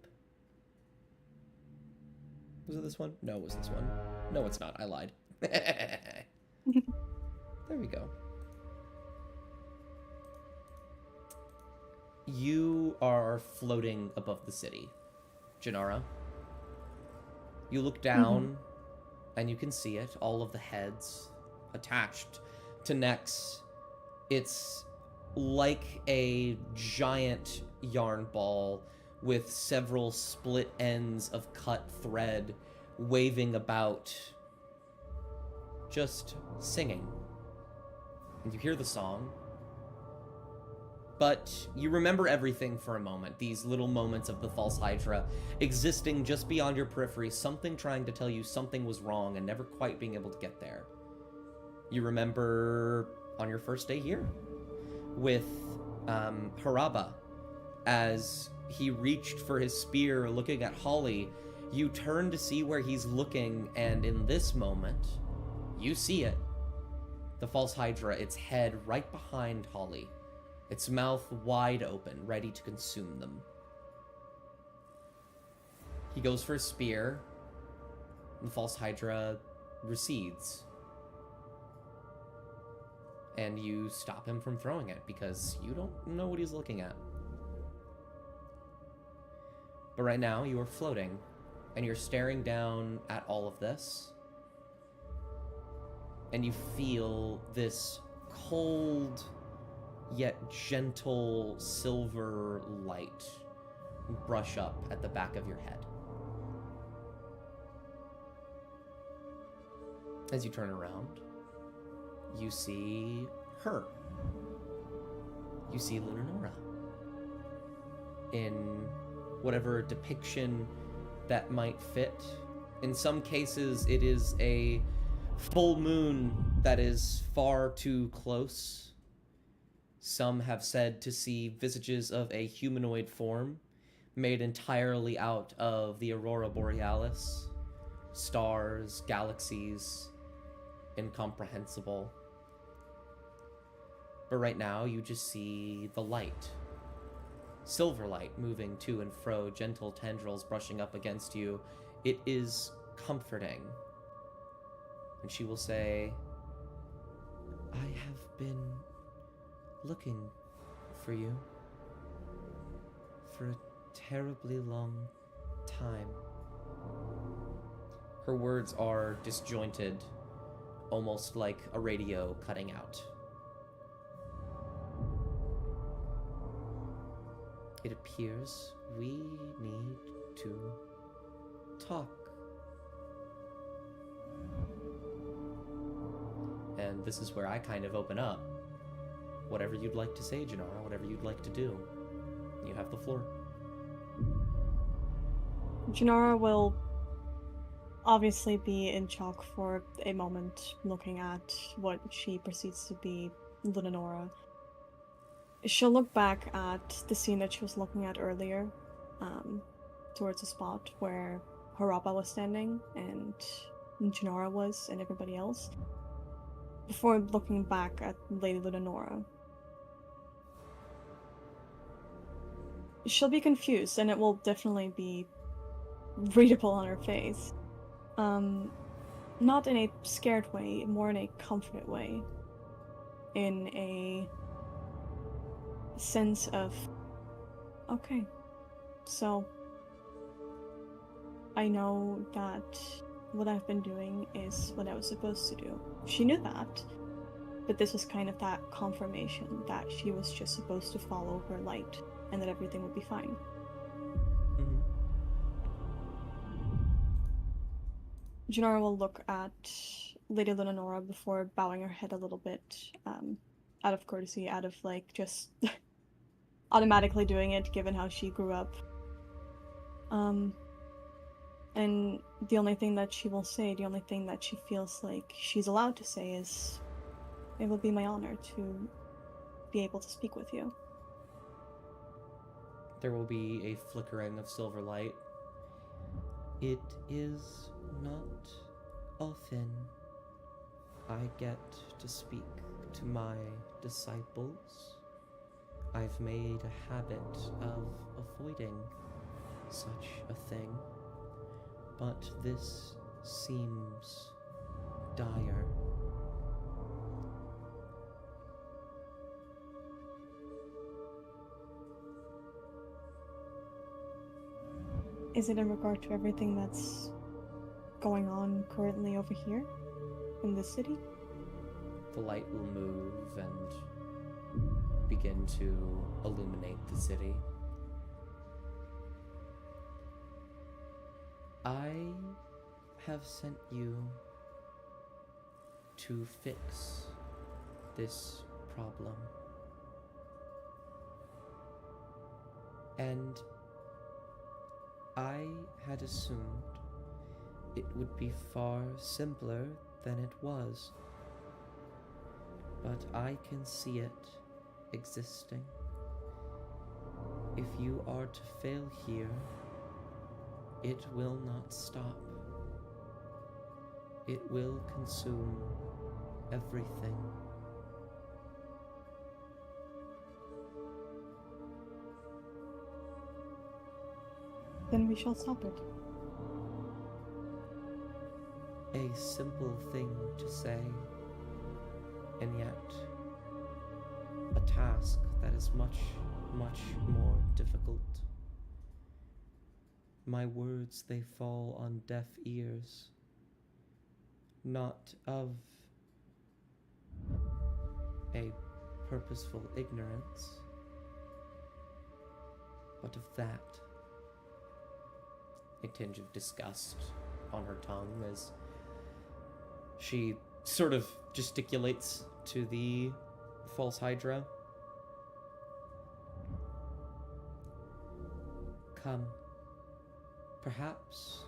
Was it this one? No, it was this one. No, it's not. I lied. There we go. You are floating above the city, Janara. You look down, and you can see it, all of the heads attached to necks. It's like a giant yarn ball with several split ends of cut thread waving about, just singing. And you hear the song, but you remember everything for a moment. These little moments of the false Hydra existing just beyond your periphery, something trying to tell you something was wrong and never quite being able to get there. You remember on your first day here with Haraba, as he reached for his spear looking at Holly. You turn to see where he's looking, and in this moment, you see it. The false Hydra, its head right behind Holly. Its mouth wide open, ready to consume them. He goes for a spear. The false Hydra recedes. And you stop him from throwing it because you don't know what he's looking at. But right now, you are floating, and you're staring down at all of this. And you feel this cold, yet gentle silver light brush up at the back of your head. As you turn around, you see her. You see Lunanora in whatever depiction that might fit. In some cases, it is a full moon that is far too close. Some have said to see visages of a humanoid form made entirely out of the aurora borealis, stars, galaxies, incomprehensible. But right now, you just see the light. Silver light moving to and fro, gentle tendrils brushing up against you. It is comforting. And she will say, I have been looking for you for a terribly long time. Her words are disjointed, almost like a radio cutting out. It appears we need to talk. And this is where I kind of open up. Whatever you'd like to say, Janara, whatever you'd like to do, you have the floor. Janara will obviously be in shock for a moment, looking at what she perceives to be Lunanora. She'll look back at the scene that she was looking at earlier, towards the spot where Haraba was standing and Janara was and everybody else, before looking back at Lady Lunanora. She'll be confused, and it will definitely be readable on her face. Not in a scared way, more in a comforted way. In a sense of, okay, So, I know that what I've been doing is what I was supposed to do. She knew that, but this was kind of that confirmation that she was just supposed to follow her light and that everything would be fine. Mhm. Janara will look at Lady Lunanora before bowing her head a little bit, out of courtesy, out of like just automatically doing it given how she grew up. And the only thing that she will say, the only thing that she feels like she's allowed to say is, it will be my honor to be able to speak with you. There will be a flickering of silver light. It is not often I get to speak to my disciples. I've made a habit of avoiding such a thing, but this seems dire. Is it in regard to everything that's going on currently over here in this city? The light will move and begin to illuminate the city. I have sent you to fix this problem. And I had assumed it would be far simpler than it was. But I can see it existing. If you are to fail here, it will not stop. It will consume everything. Then we shall stop it. A simple thing to say, and yet a task that is much, much more difficult. My words, they fall on deaf ears, not of a purposeful ignorance, but of that. A tinge of disgust on her tongue as she sort of gesticulates to the false Hydra. Come. Perhaps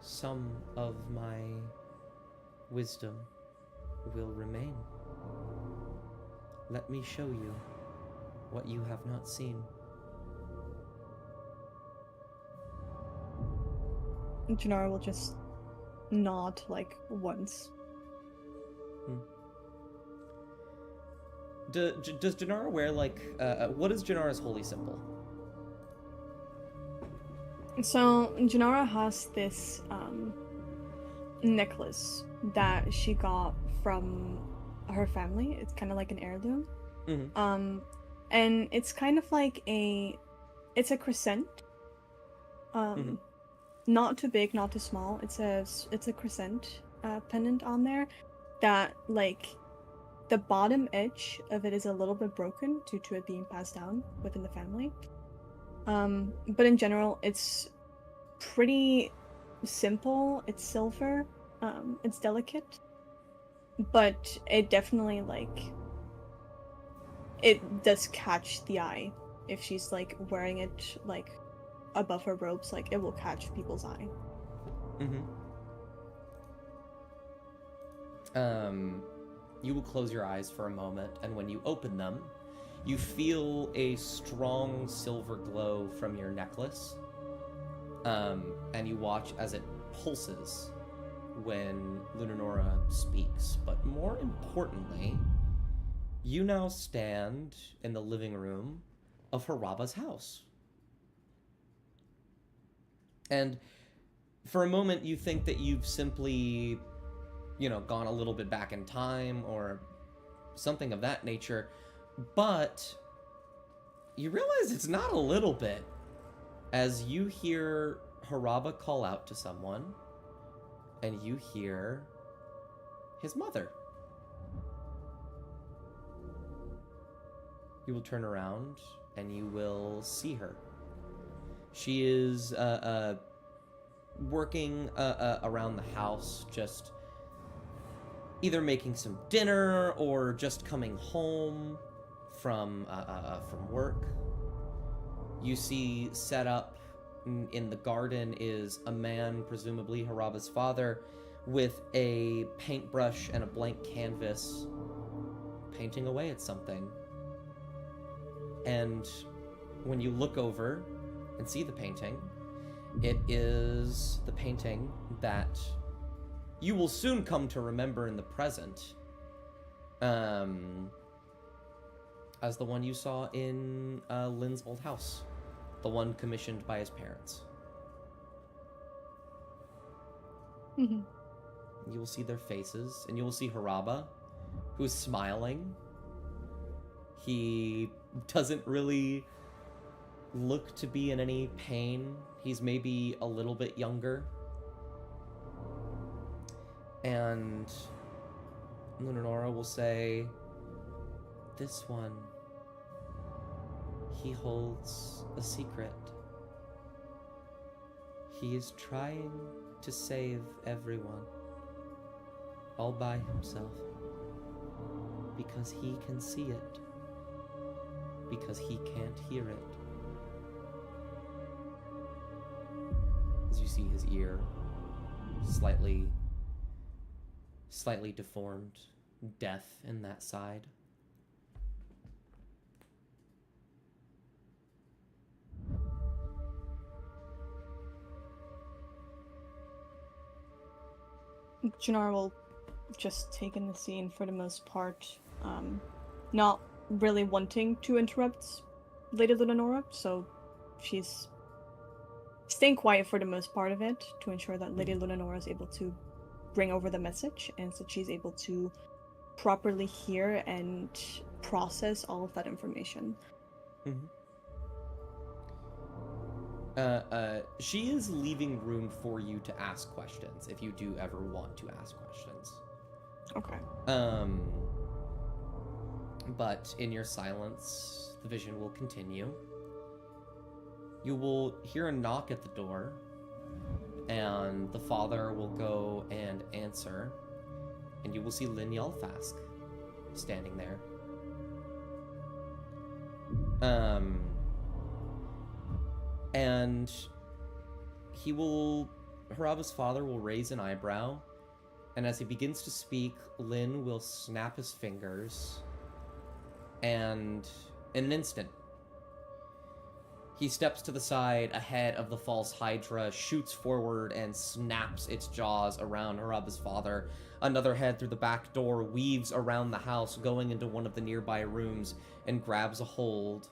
some of my wisdom will remain. Let me show you what you have not seen. Janara will just nod like once. Does Janara wear like what is Janara's holy symbol? So Janara has this necklace that she got from her family. It's kind of like an heirloom. Mm-hmm. And it's kind of like it's a crescent. Mhm. Not too big, not too small. It's a crescent pendant on there that like the bottom edge of it is a little bit broken due to it being passed down within the family. But in general, it's pretty simple. It's silver. It's delicate, but it definitely like it does catch the eye if she's like wearing it like above her robes. Like it will catch people's eye. You will close your eyes for a moment, and when you open them, you feel a strong silver glow from your necklace. And you watch as it pulses when Lunanora speaks. But more importantly, you now stand in the living room of Haraba's house. And for a moment, you think that you've simply, gone a little bit back in time or something of that nature. But you realize it's not a little bit. as you hear Haraba call out to someone, and you hear his mother. You will turn around, and you will see her. She is working around the house, just either making some dinner or just coming home from work. You see set up in the garden is a man, presumably Haraba's father, with a paintbrush and a blank canvas, painting away at something. And when you look over and see the painting, it is the painting that you will soon come to remember in the present as the one you saw in Lynn's old house, the one commissioned by his parents. Mm-hmm. You will see their faces, and you will see Haraba, who's smiling. He doesn't really look to be in any pain. He's maybe a little bit younger. And Lunanora will say, "This one, he holds a secret. He is trying to save everyone, all by himself, because he can see it, because he can't hear it." As you see his ear slightly deformed, death in that side. Janara will just take in the scene for the most part, not really wanting to interrupt Lady Lunanora, so she's staying quiet for the most part of it to ensure that Lady Lunanora is able to bring over the message, and so she's able to properly hear and process all of that information. Mm-hmm. She is leaving room for you to ask questions if you do ever want to ask questions. Okay. But in your silence, the vision will continue. You will hear a knock at the door, and the father will go and answer, and you will see Lynn Yelfask standing there. And Haraba's father will raise an eyebrow, and as he begins to speak, Lynn will snap his fingers, and in an instant, he steps to the side ahead of the false Hydra, shoots forward, and snaps its jaws around Haraba's father. Another head through the back door weaves around the house, going into one of the nearby rooms, and grabs a hold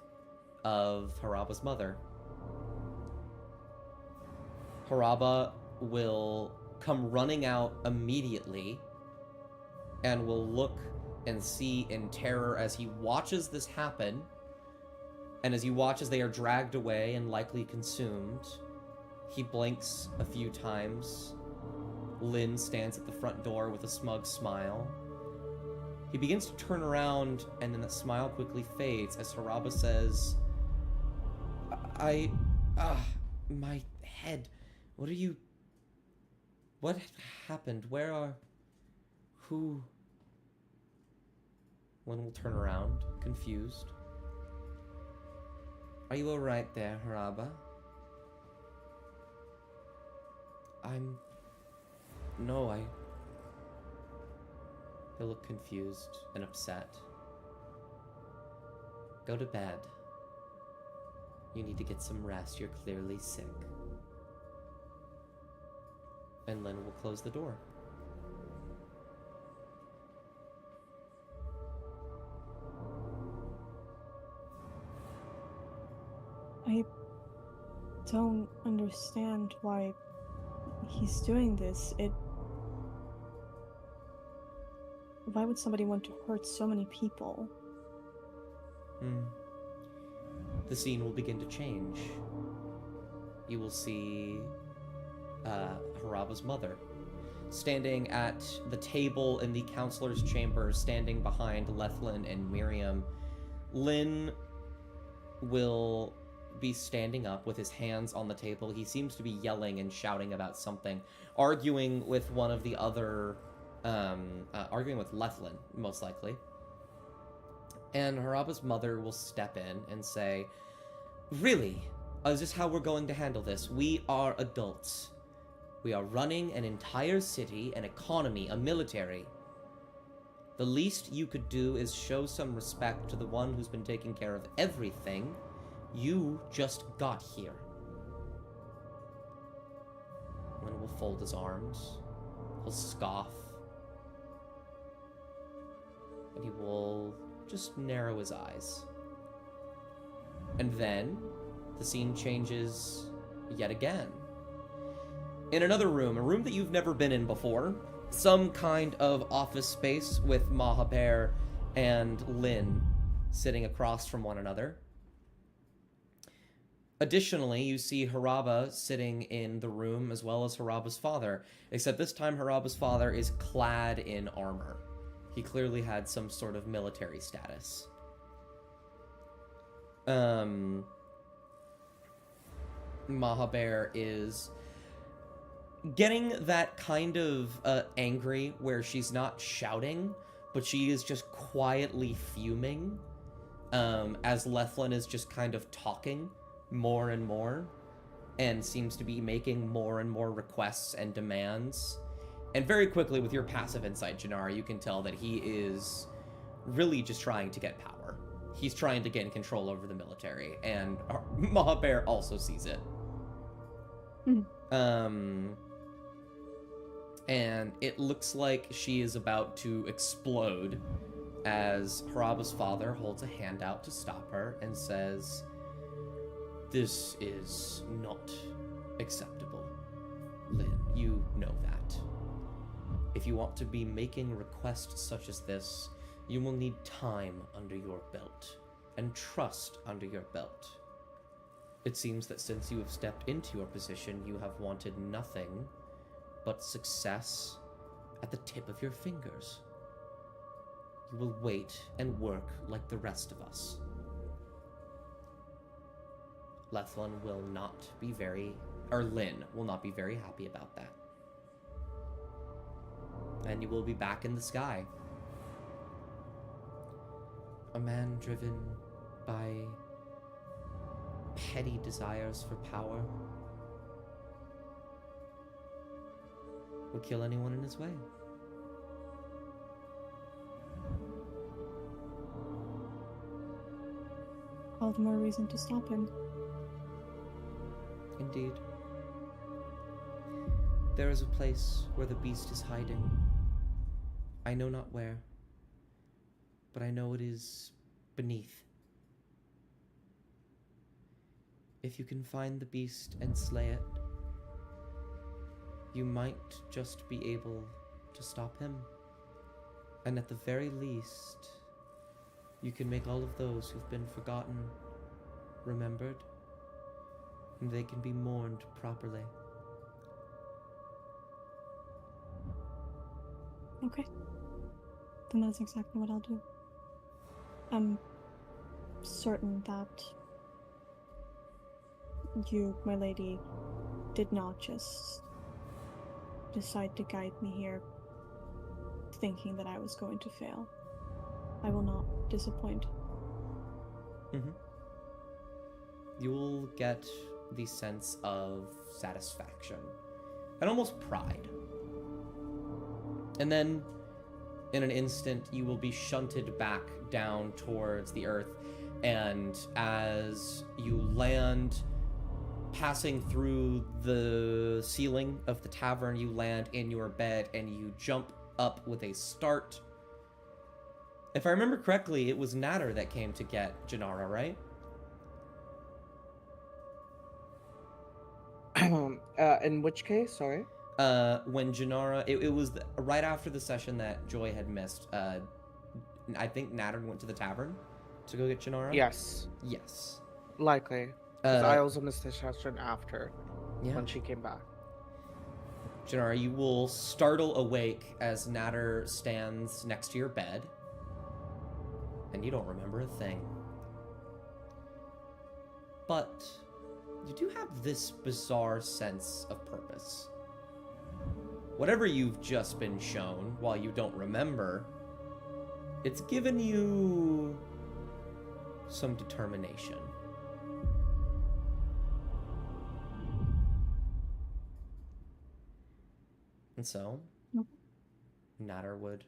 of Haraba's mother. Haraba will come running out immediately and will look and see in terror as he watches this happen. And as he watches they are dragged away and likely consumed, he blinks a few times. Lynn stands at the front door with a smug smile. He begins to turn around, and then that smile quickly fades as Haraba says, my head. What happened? Who? Lynn will turn around, confused. Are you alright there, Haraba? He'll look confused and upset. Go to bed. You need to get some rest. You're clearly sick. And Lynn will close the door. I don't understand why he's doing this. Why would somebody want to hurt so many people? The scene will begin to change. you will see Haraba's mother standing at the table in the counselor's chamber, standing behind Lethlin and Miriam. Lynn will be standing up with his hands on the table. He seems to be yelling and shouting about something, arguing with one of the other, arguing with Lethlin, most likely. And Haraba's mother will step in and say, "Really? Is this how we're going to handle this? We are adults. We are running an entire city, an economy, a military. The least you could do is show some respect to the one who's been taking care of everything. You just got here." Lynn will fold his arms. He'll scoff. And he will just narrow his eyes. And then the scene changes yet again. In another room, a room that you've never been in before, some kind of office space with Mahaber and Lynn sitting across from one another. Additionally, you see Haraba sitting in the room as well as Haraba's father, except this time Haraba's father is clad in armor. He clearly had some sort of military status. Mahaber is getting that kind of angry where she's not shouting, but she is just quietly fuming as Lethlin is just kind of talking more and more and seems to be making more and more requests and demands. And very quickly, with your passive insight, Janara, you can tell that he is really just trying to get power. He's trying to gain control over the military, and Mahaber also sees it. And it looks like she is about to explode as Haraba's father holds a hand out to stop her and says, "This is not acceptable, Lynn. You know that. If you want to be making requests such as this, you will need time under your belt and trust under your belt. It seems that since you have stepped into your position, you have wanted nothing but success at the tip of your fingers. You will wait and work like the rest of us." Lethlin will not be very, or Lynn will not be very happy about that. And you will be back in the sky. A man driven by petty desires for power would kill anyone in his way. All the more reason to stop him. Indeed. There is a place where the beast is hiding. I know not where, but I know it is beneath. If you can find the beast and slay it, you might just be able to stop him. And at the very least, you can make all of those who've been forgotten remembered, and they can be mourned properly. Okay. Then that's exactly what I'll do. I'm certain that you, my lady, did not just decide to guide me here thinking that I was going to fail. I will not disappoint. You will get the sense of satisfaction and almost pride. And then, in an instant, you will be shunted back down towards the earth, and as you land, passing through the ceiling of the tavern, you land in your bed, and you jump up with a start. If I remember correctly, it was Natter that came to get Janara, right? In which case, sorry? When Janara, it was right after the session that Joy had missed. I think Natter went to the tavern to go get Janara. Yes. Yes. Likely. Because Uh, I also missed the session after yeah. when she came back. Janara, you will startle awake as Natter stands next to your bed, and you don't remember a thing. But you do have this bizarre sense of purpose. Whatever you've just been shown, while you don't remember, it's given you some determination. And so, Natter would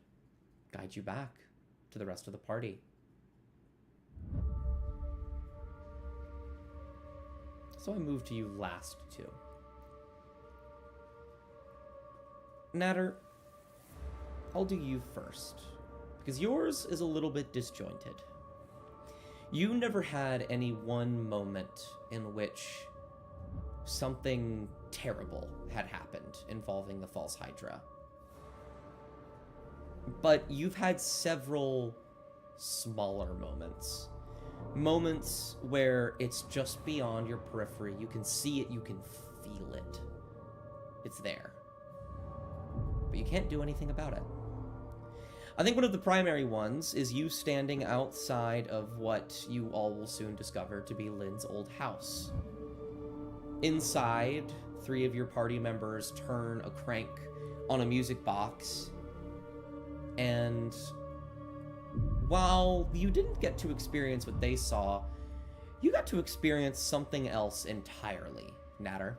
guide you back to the rest of the party. So I move to you last two. Natter, I'll do you first, because yours is a little bit disjointed. You never had any one moment in which something terrible had happened involving the False Hydra. But you've had several smaller moments. Moments where it's just beyond your periphery. You can see it, you can feel it. It's there. But you can't do anything about it. I think one of the primary ones is you standing outside of what you all will soon discover to be Lynn's old house. Inside, 3 of your party members turn a crank on a music box, and while you didn't get to experience what they saw, you got to experience something else entirely, Natter.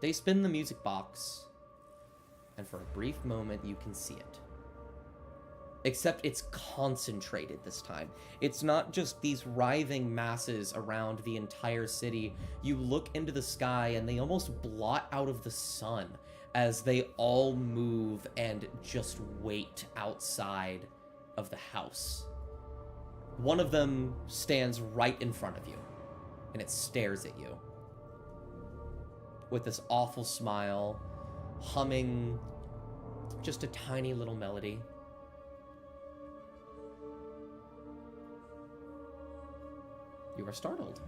They spin the music box, and for a brief moment you can see it. Except it's concentrated this time. It's not just these writhing masses around the entire city. You look into the sky and they almost blot out of the sun as they all move and just wait outside of the house. One of them stands right in front of you, and it stares at you with this awful smile, humming just a tiny little melody. You are startled,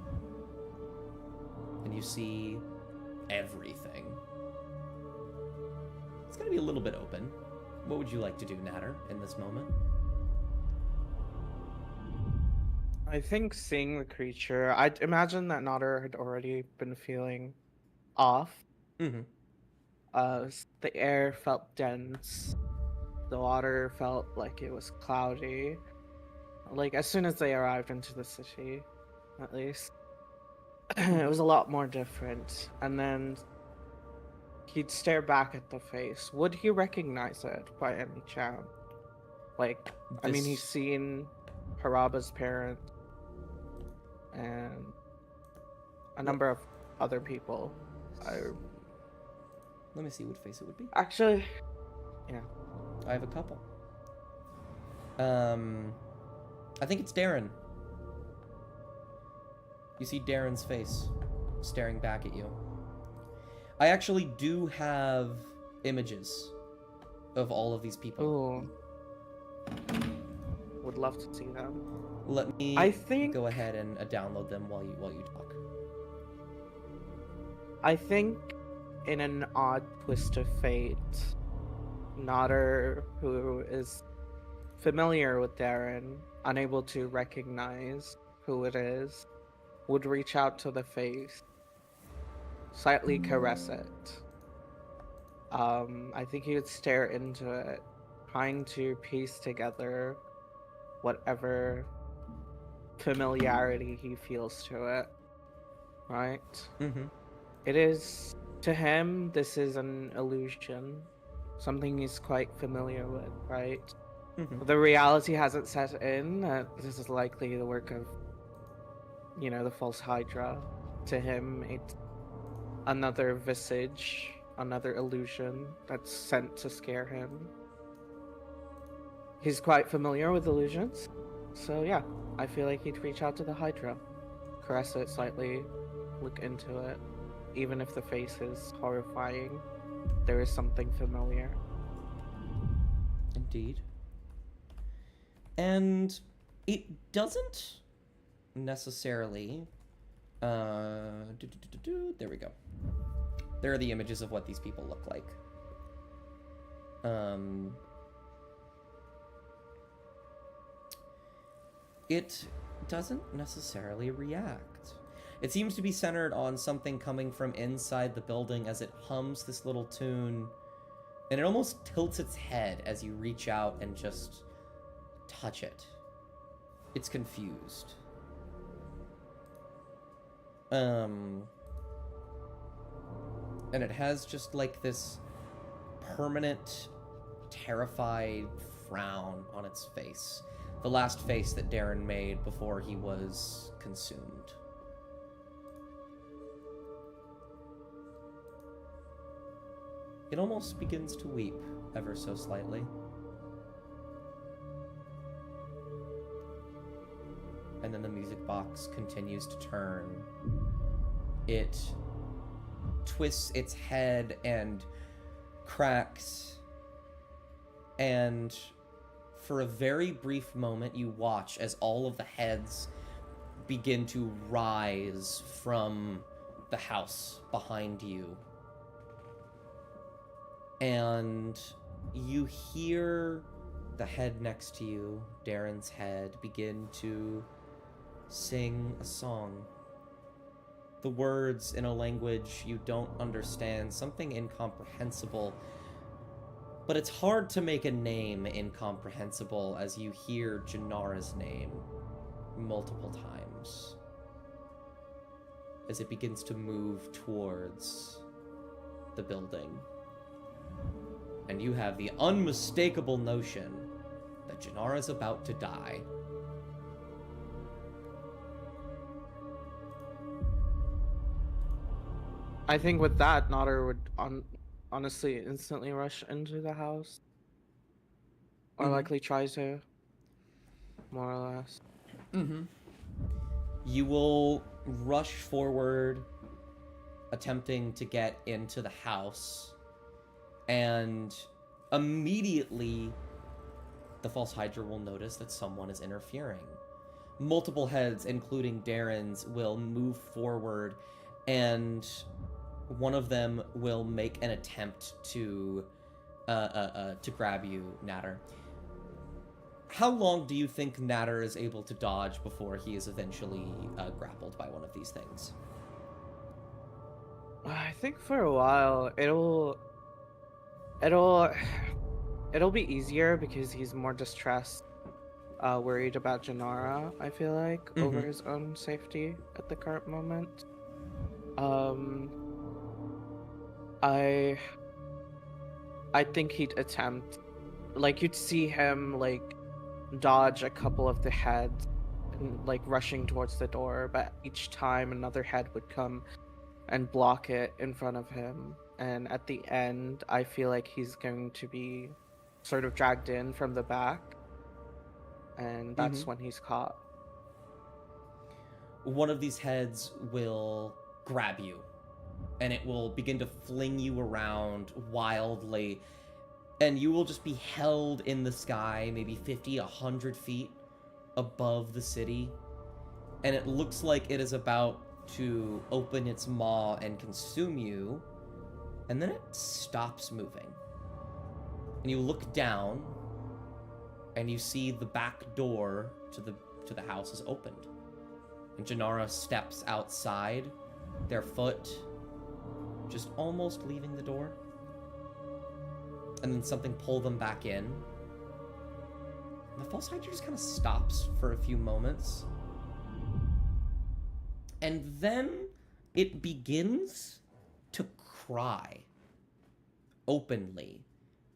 and you see everything. It's gonna be a little bit open. What would you like to do, Natter, in this moment? I think seeing the creature, I'd imagine that Nodder had already been feeling off. Mm-hmm. The air felt dense. The water felt like it was cloudy. Like, as soon as they arrived into the city, at least. It was a lot more different. And then he'd stare back at the face. Would he recognize it by any chance? Like, I mean, he's seen Haraba's parents and a number of other people. Let me see what face it would be. Actually, yeah. I have a couple. I think it's Darren. You see Darren's face staring back at you. I actually do have images of all of these people. Ooh. Would love to see them. Let me go ahead and download them while you talk. I think in an odd twist of fate, Nodder, who is familiar with Darren, unable to recognize who it is, would reach out to the face, slightly caress it. I think he would stare into it, trying to piece together whatever familiarity he feels to it. Right? Mm-hmm. It is, to him, this is an illusion. Something he's quite familiar with, right? Mm-hmm. The reality hasn't set in. This is likely the work of, the false Hydra. To him, it's another visage, another illusion that's sent to scare him. He's quite familiar with illusions. So yeah, I feel like he'd reach out to the Hydra, caress it slightly, look into it. Even if the face is horrifying, there is something familiar. Indeed. And it doesn't necessarily There we go. There are the images of what these people look like. It doesn't necessarily react. It seems to be centered on something coming from inside the building as it hums this little tune, and it almost tilts its head as you reach out and just touch it. It's confused. And it has just like this permanent, terrified frown on its face. The last face that Darren made before he was consumed. It almost begins to weep ever so slightly. And then the music box continues to turn. It twists its head and cracks, and for a very brief moment you watch as all of the heads begin to rise from the house behind you. And you hear the head next to you, Darren's head, begin to sing a song. The words in a language you don't understand, something incomprehensible. But it's hard to make a name incomprehensible as you hear Janara's name multiple times as it begins to move towards the building. And you have the unmistakable notion that Janara's about to die. I think with that, Nodder would honestly instantly rush into the house. Or likely try to. More or less. You will rush forward, attempting to get into the house, and immediately the False Hydra will notice that someone is interfering. Multiple heads, including Darren's, will move forward, and one of them will make an attempt to grab you, Natter. How long do you think Natter is able to dodge before he is eventually grappled by one of these things? I think for a while it'll be easier because he's more distressed, worried about Janara, I feel like, over his own safety at the current moment. I think he'd attempt, like, you'd see him like dodge a couple of the heads and like rushing towards the door, but each time another head would come and block it in front of him, and at the end I feel like he's going to be sort of dragged in from the back, and that's when he's caught. One of these heads will grab you, and it will begin to fling you around wildly, and you will just be held in the sky, maybe 50, 100 feet above the city, and it looks like it is about to open its maw and consume you, and then it stops moving. And you look down, and you see the back door to the house is opened. And Janara steps outside, their foot just almost leaving the door. And then something pull them back in. And the False Hydra just kind of stops for a few moments. And then it begins to cry openly.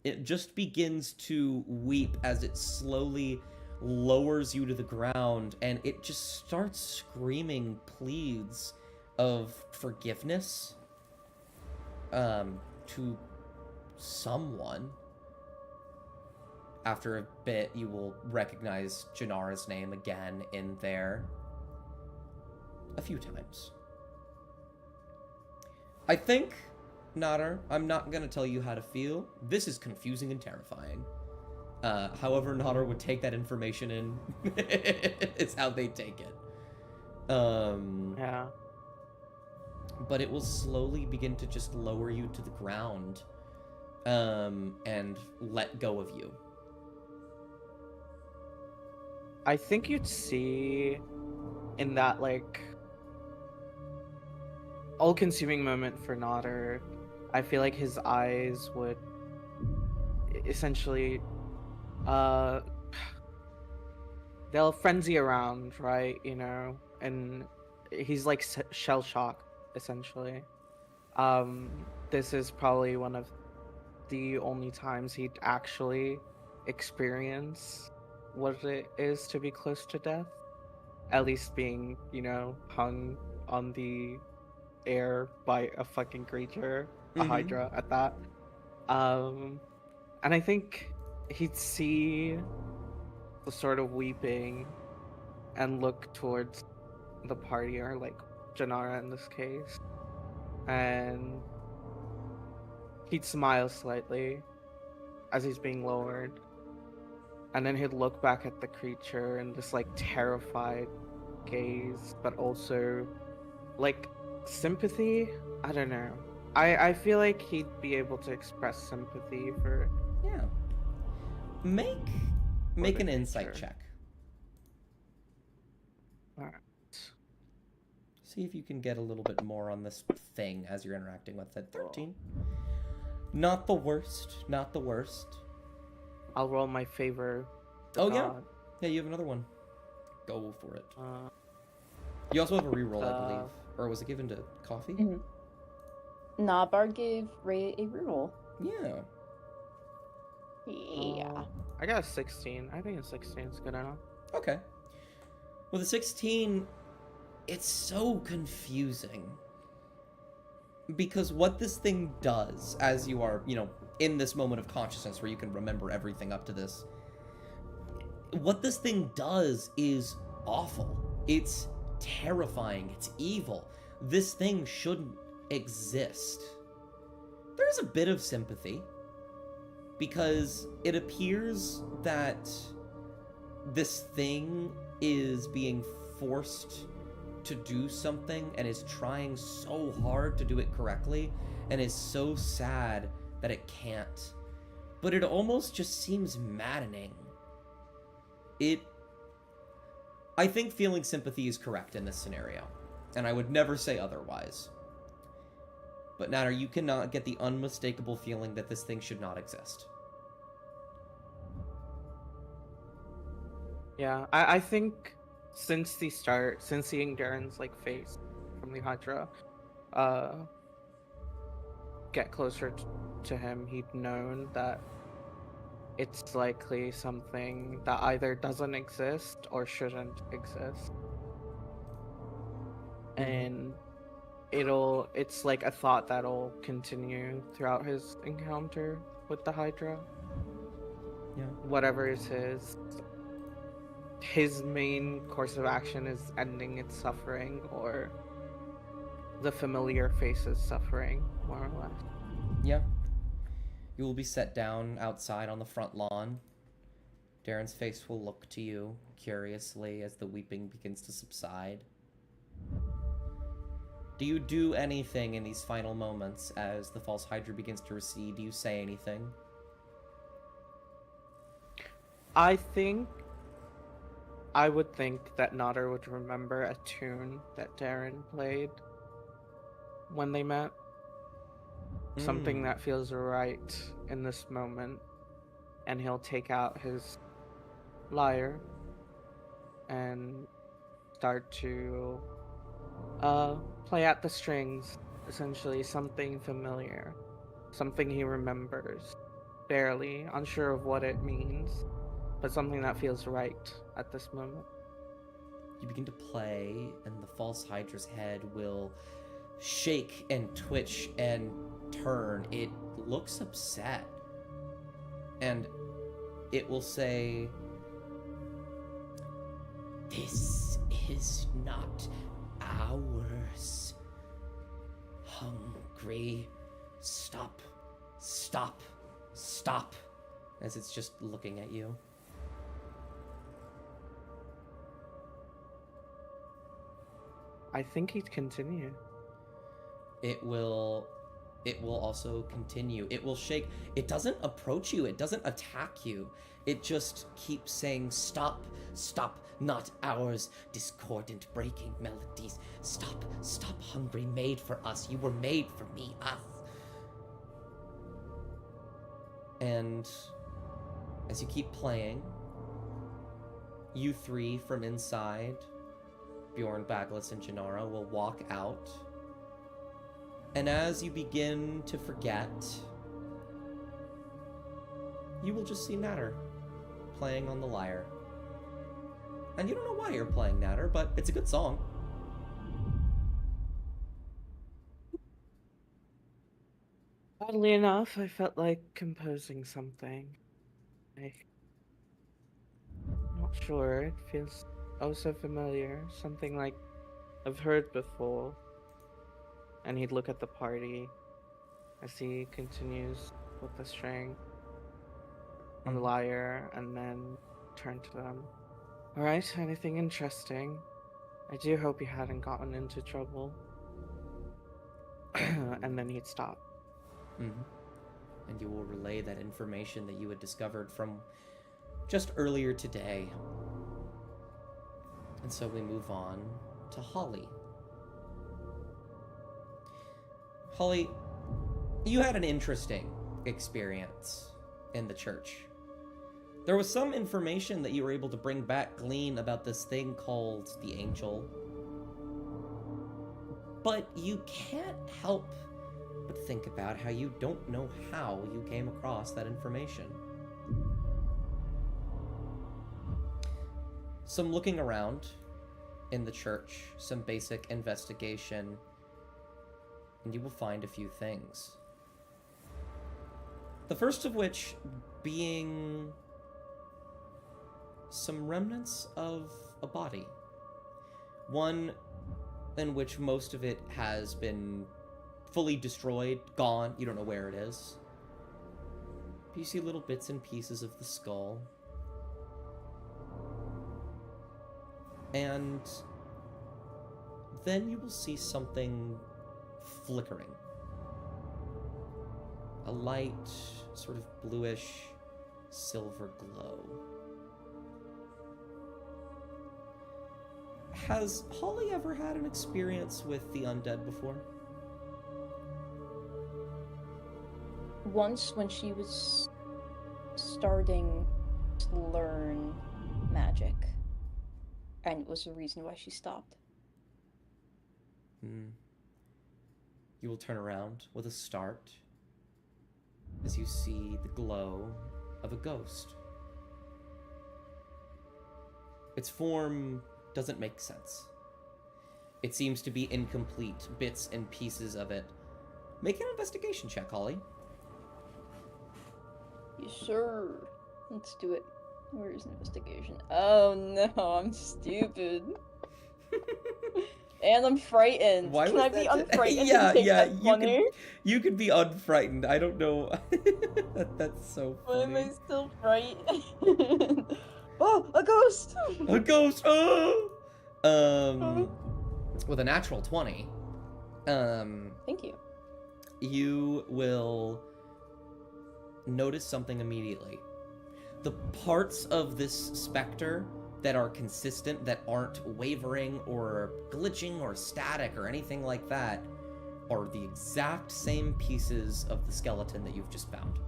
It just begins to weep as it slowly lowers you to the ground, and it just starts screaming pleads of forgiveness to someone. After a bit, you will recognize Janara's name again in there. A few times. I think, Natter, I'm not going to tell you how to feel. This is confusing and terrifying. However Natter would take that information in, it's how they take it. Yeah. but it will slowly begin to just lower you to the ground, and let go of you. I think you'd see in that like all-consuming moment for Nodder, I feel like his eyes would essentially uh they'll frenzy around, right? You know, and he's like shell shocked essentially. This is probably one of the only times he'd actually experience what it is to be close to death. At least being, you know, hung on the air by a fucking creature, a Mhm. hydra at that. And I think he'd see the sort of weeping and look towards the party, or like Janara in this case, and he'd smile slightly as he's being lowered, and then he'd look back at the creature in this like terrified gaze, but also like sympathy. I don't know. I feel like he'd be able to express sympathy for Yeah. Make the an insight creature. check. Alright. See if you can get a little bit more on this thing as you're interacting with it. 13. Not the worst. Not the worst. I'll roll my favor. Oh, yeah. Yeah, you have another one. Go for it. You also have a reroll, I believe. Or was it given to Coffee? Nah, Bard gave Ray a reroll. Yeah. Yeah. I got a 16. I think a 16 is good enough. Okay. Well, the 16, it's so confusing. Because what this thing does, as you are, you know, in this moment of consciousness where you can remember everything up to this, what this thing does is awful. It's terrifying. It's evil. This thing shouldn't exist. There's a bit of sympathy, because it appears that this thing is being forced to do something and is trying so hard to do it correctly and is so sad that it can't. But it almost just seems maddening. I think feeling sympathy is correct in this scenario, and I would never say otherwise. But Natter, you cannot get the unmistakable feeling that this thing should not exist. Yeah, I think since the start, since seeing Darren's like face from the Hydra, get closer to him, he'd known that it's likely something that either doesn't exist or shouldn't exist. And it's like a thought that'll continue throughout his encounter with the Hydra. Yeah. Whatever is his main course of action is ending its suffering, or the familiar face's suffering, more or less. Yeah. You will be set down outside on the front lawn. Darren's face will look to you curiously as the weeping begins to subside. Do you do anything in these final moments as the false Hydra begins to recede? Do you say anything? I would think that Nodder would remember a tune that Darren played when they met. Something that feels right in this moment. And he'll take out his lyre and start to play at the strings, essentially something familiar, something he remembers, barely, unsure of what it means, but something that feels right at this moment. You begin to play, and the false Hydra's head will shake and twitch and turn. It looks upset, and it will say, "This is not ours. Hungry. Stop. Stop. Stop." As it's just looking at you. I think he'd continue. it will also continue. It will shake. It doesn't approach you. It doesn't attack you. It just keeps saying, stop, stop, not ours, discordant breaking melodies. Stop, stop, hungry, made for us. You were made for me, us. And as you keep playing, you three from inside, Bjorn, Baglis, and Janara, will walk out. And as you begin to forget, you will just see Natter playing on the lyre. And you don't know why you're playing Natter, but it's a good song. Oddly enough, I felt like composing something. I'm not sure. It feels oh so familiar. Something like I've heard before. And he'd look at the party as he continues with the string on the lyre and then turn to them. Alright, anything interesting? I do hope you hadn't gotten into trouble. And then he'd stop. Mm-hmm. And you will relay that information that you had discovered from just earlier today. And so we move on to Holly. Holly, you had an interesting experience in the church. There was some information that you were able to glean about this thing called the Angel. But you can't help but think about how you don't know how you came across that information. Some looking around in the church, some basic investigation, and you will find a few things. The first of which being some remnants of a body. One in which most of it has been fully destroyed, gone, you don't know where it is. But you see little bits and pieces of the skull. And then you will see something flickering. A light, sort of bluish, silver glow. Has Holly ever had an experience with the undead before? Once when she was starting to learn magic. And it was the reason why she stopped. You will turn around with a start as you see the glow of a ghost. Its form doesn't make sense. It seems to be incomplete, bits and pieces of it. Make an investigation check, Holly. Yes, sir. Let's do it. Where is investigation? Oh no, I'm stupid. And I'm frightened. Why Can was I be that unfrightened yeah, and take yeah, that funny? you could be unfrightened. I don't know. That's so Why am funny. I still frightened? Oh, a ghost! A ghost! Oh! With a natural 20, Thank you. you will notice something immediately. The parts of this specter that are consistent, that aren't wavering or glitching or static or anything like that, are the exact same pieces of the skeleton that you've just found.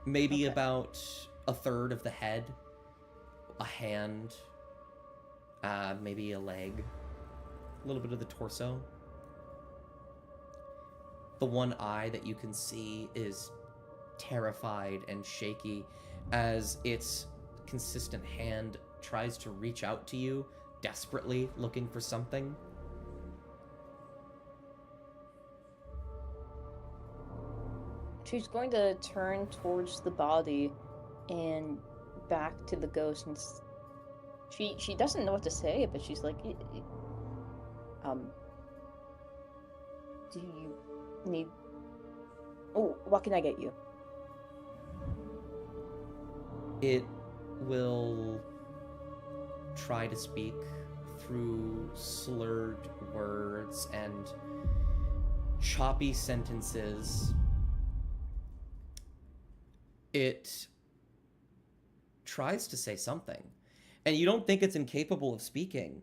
Maybe Okay. about a third of the head, a hand, maybe a leg, a little bit of the torso. The one eye that you can see is terrified and shaky as its consistent hand tries to reach out to you, desperately looking for something. She's going to turn towards the body and back to the ghost, and she doesn't know what to say, but she's like, do you need... Oh, what can I get you? It will try to speak through slurred words and choppy sentences. It tries to say something, and you don't think it's incapable of speaking.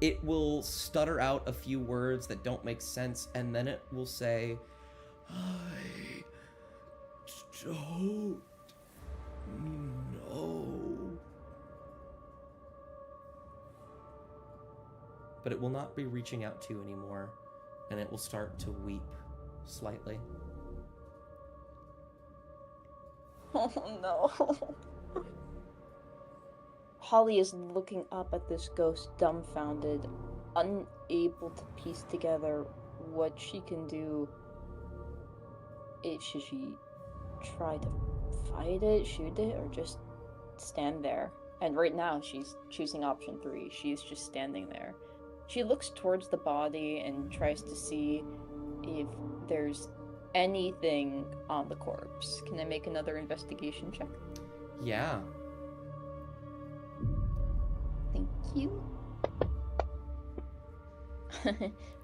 It will stutter out a few words that don't make sense, and then it will say, I don't know. But it will not be reaching out to you anymore, and it will start to weep slightly. Oh no. Holly is looking up at this ghost, dumbfounded, unable to piece together what she can do. Should she try to fight it, shoot it, or just stand there? And right now, she's choosing option 3. She's just standing there. She looks towards the body and tries to see if there's anything on the corpse. Can I make another investigation check? Yeah. Thank you.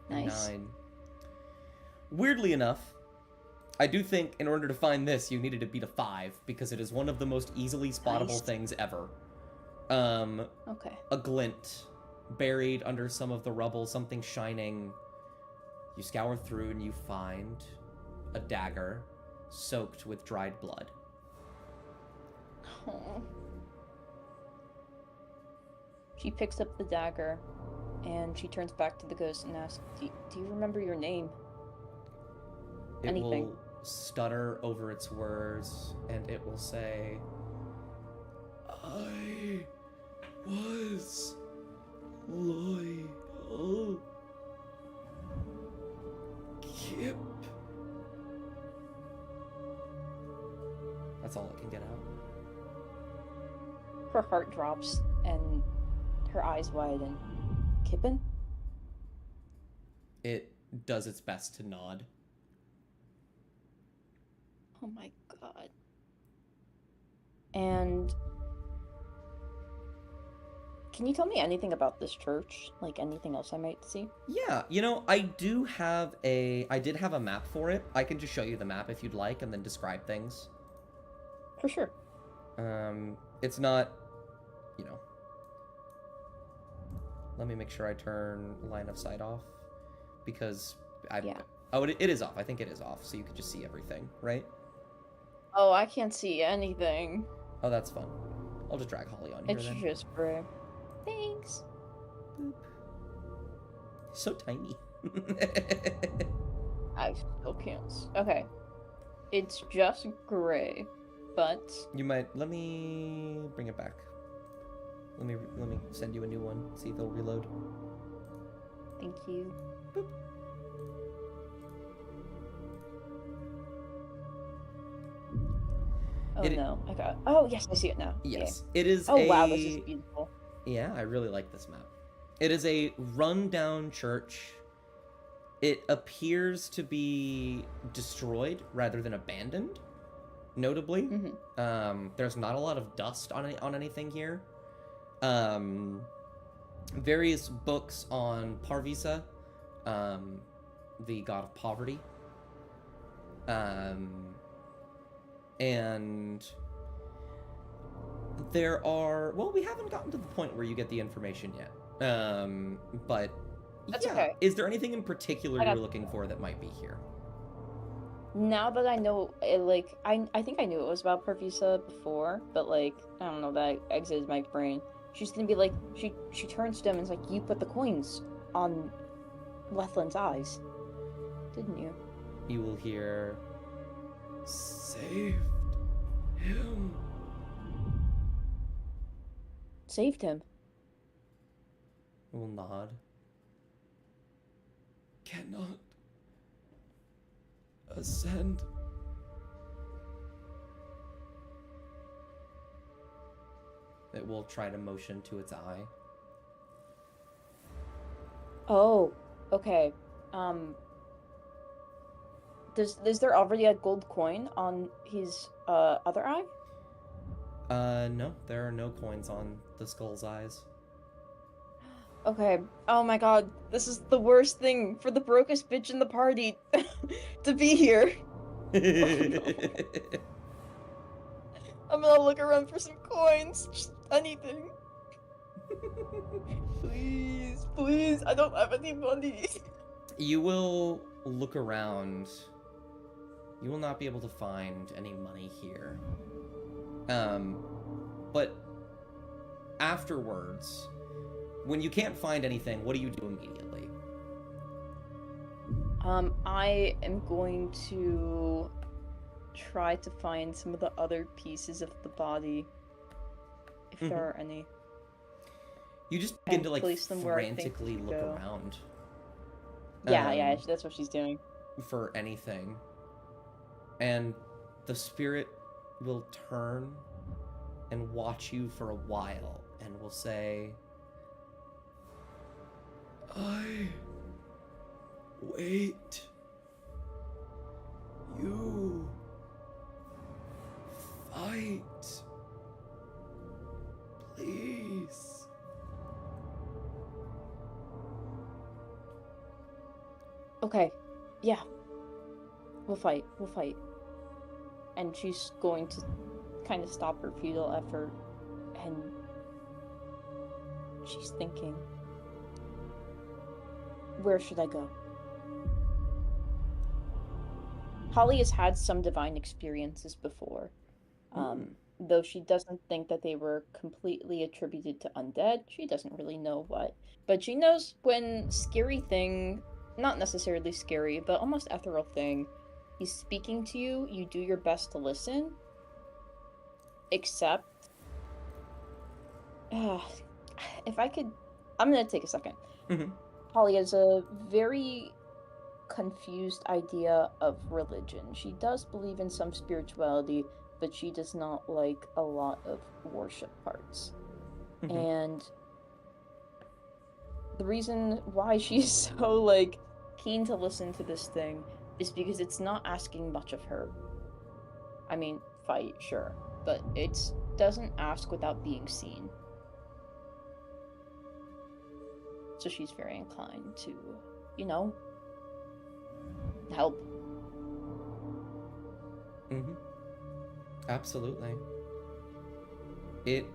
Nice. 9. Weirdly enough, I do think in order to find this, you needed to beat a 5, because it is one of the most easily spottable Nice. things ever. Okay. A glint buried under some of the rubble, something shining. You scour through and you find a dagger soaked with dried blood. Oh. She picks up the dagger and she turns back to the ghost and asks, do you remember your name? It Anything. will stutter over its words and it will say, I was loyal. Kip. That's all it can get out. Her heart drops and her eyes widen. Kippen? It does its best to nod. Oh my god. And can you tell me anything about this church? Like anything else I might see? Yeah, I did have a map for it. I can just show you the map if you'd like and then describe things. For sure. It's not, let me make sure I turn line of sight off because Yeah. Oh, it is off. I think it is off, so you can just see everything, right? Oh, I can't see anything. Oh, that's fun. I'll just drag Holly on here It's then. just brave. Thanks. Boop. So tiny. I still can't. Okay. It's just gray, but You might let me bring it back. Let me send you a new one. See if it'll reload. thank you. Boop. Oh It- no, I got. Oh yes, I see it now. Yay. Yes, it is. Oh wow, this is beautiful. Yeah, I really like this map. It is a rundown church. It appears to be destroyed rather than abandoned, notably. Mm-hmm. There's not a lot of dust on anything here. Various books on Parvisa, the god of poverty. And there are, well, we haven't gotten to the point where you get the information yet. But That's yeah. okay. Is there anything in particular I got you're looking for that might be here? Now that I know, like, I think I knew it was about Parvisa before, but like, I don't know, that exited my brain. She's gonna be like, she turns to him and is like, you put the coins on Lethland's eyes, didn't you? You will hear, saved him. Saved him. It will nod. Cannot ascend. It will try to motion to its eye. Oh, okay. Is there already a gold coin on his other eye? No, there are no coins on the skull's eyes. Okay. Oh my god, this is the worst thing for the brokest bitch in the party to be here. I'm gonna look around for some coins, just anything. Please, please, I don't have any money. You will look around. You will not be able to find any money here. But afterwards, when you can't find anything, what do you do immediately? I am going to try to find some of the other pieces of the body, if there are any. You just begin And to like place them where I think frantically to look go. around Yeah, that's what she's doing. for anything. And the spirit will turn and watch you for a while and will say, I wait. You fight. Please. Okay, yeah. We'll fight. And she's going to kind of stop her futile effort, and she's thinking, where should I go? Holly has had some divine experiences before, though she doesn't think that they were completely attributed to undead. She doesn't really know what, but she knows when scary thing, not necessarily scary, but almost ethereal thing, is speaking to you, you do your best to listen, except if I could, I'm gonna take a second. Holly has a very confused idea of religion. She does believe in some spirituality, but she does not like a lot of worship parts. And the reason why she's so like keen to listen to this thing is because it's not asking much of her. I mean, fight, sure, but it doesn't ask without being seen. So she's very inclined to, you know, help. Absolutely. It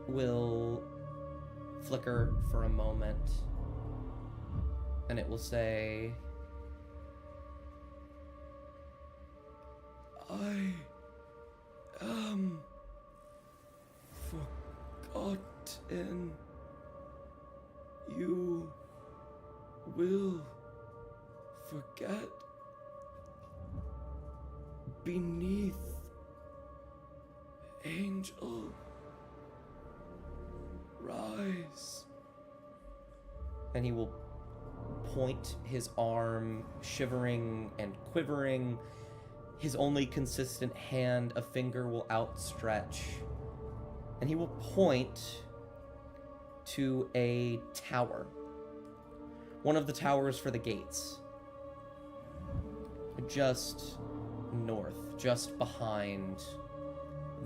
will flicker for a moment, and it will say, I am forgotten. You will forget beneath angel rise. And he will point his arm, shivering and quivering. His only consistent hand, a finger, will outstretch, and he will point to a tower. One of the towers for the gates. Just north, just behind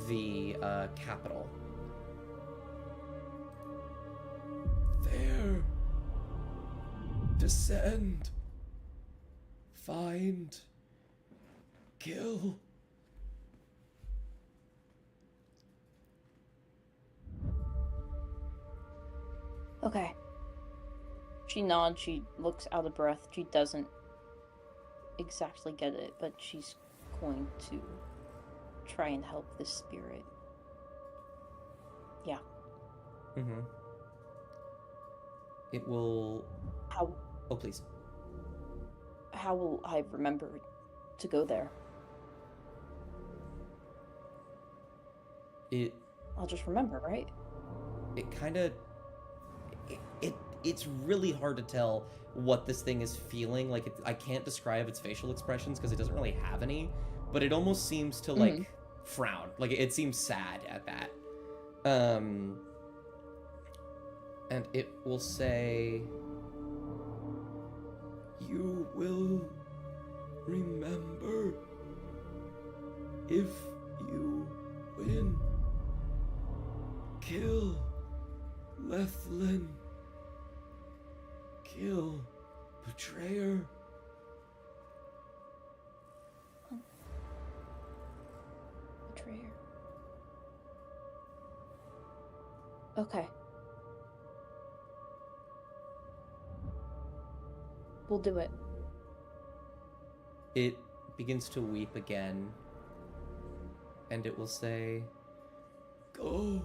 the capital. There. Descend. Find. Kill. Okay. She nods, she looks out of breath, she doesn't exactly get it, but she's going to try and help this spirit. Yeah. It will... How... Oh, please. How will I remember to go there? I'll just remember, right? It kind of... It's really hard to tell what this thing is feeling. Like, I can't describe its facial expressions because it doesn't really have any, but it almost seems to, like, frown. Like, it seems sad at that. And it will say, you will remember if you win. Kill Lethlin Kill. Betrayer. Betrayer. Okay. We'll do it. It begins to weep again, and it will say, "Go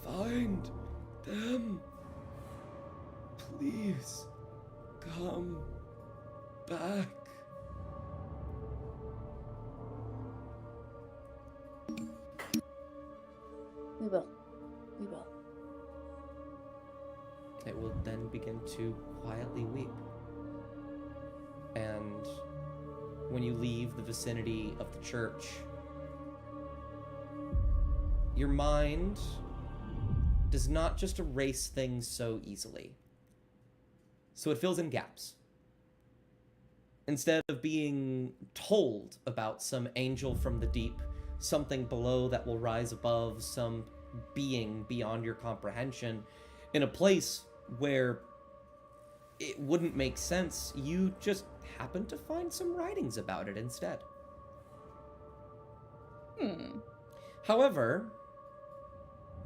find them. Please come back." We will. We will. It will then begin to quietly weep. And when you leave the vicinity of the church, your mind does not just erase things so easily. So it fills in gaps. Instead of being told about some angel from the deep, something below that will rise above, some being beyond your comprehension, in a place where it wouldn't make sense, you just happen to find some writings about it instead. However,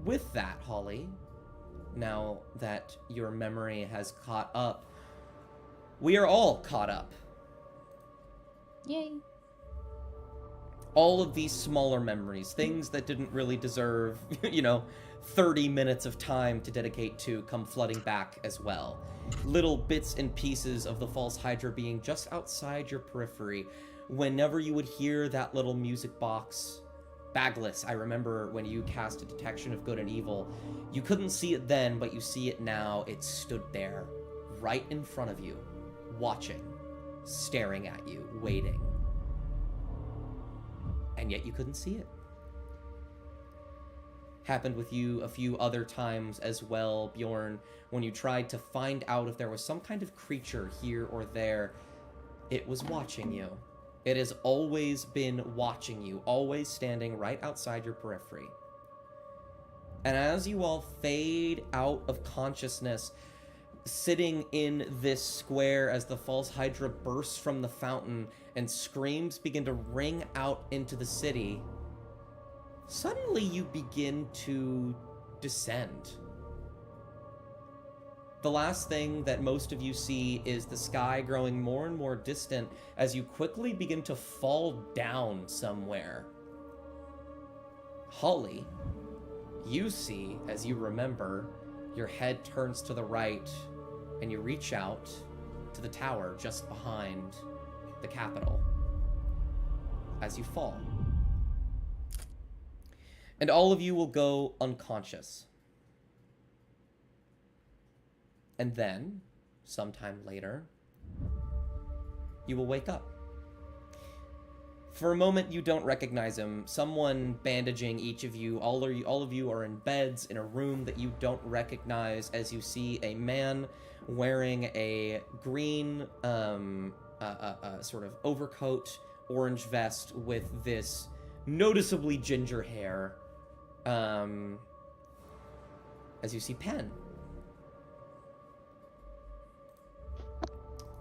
with that, Holly, now that your memory has caught up, we are all caught up. Yay. All of these smaller memories, things that didn't really deserve, 30 minutes of time to dedicate to, come flooding back as well. Little bits and pieces of the false Hydra being just outside your periphery. Whenever you would hear that little music box, Bagless, I remember when you cast a detection of good and evil, you couldn't see it then, but you see it now. It stood there, right in front of you, watching, staring at you, waiting. And yet you couldn't see it. Happened with you a few other times as well, Bjorn, when you tried to find out if there was some kind of creature here or there. It was watching you. It has always been watching you, always standing right outside your periphery. And as you all fade out of consciousness, sitting in this square as the false Hydra bursts from the fountain and screams begin to ring out into the city, suddenly you begin to descend. The last thing that most of you see is the sky growing more and more distant as you quickly begin to fall down somewhere. Holly, you see, as you remember, your head turns to the right and you reach out to the tower just behind the Capitol as you fall. And all of you will go unconscious. And then, sometime later, you will wake up. For a moment, you don't recognize him. Someone bandaging each of you. All of you are in beds in a room that you don't recognize as you see a man wearing a green sort of overcoat, orange vest with this noticeably ginger hair. As you see Pen.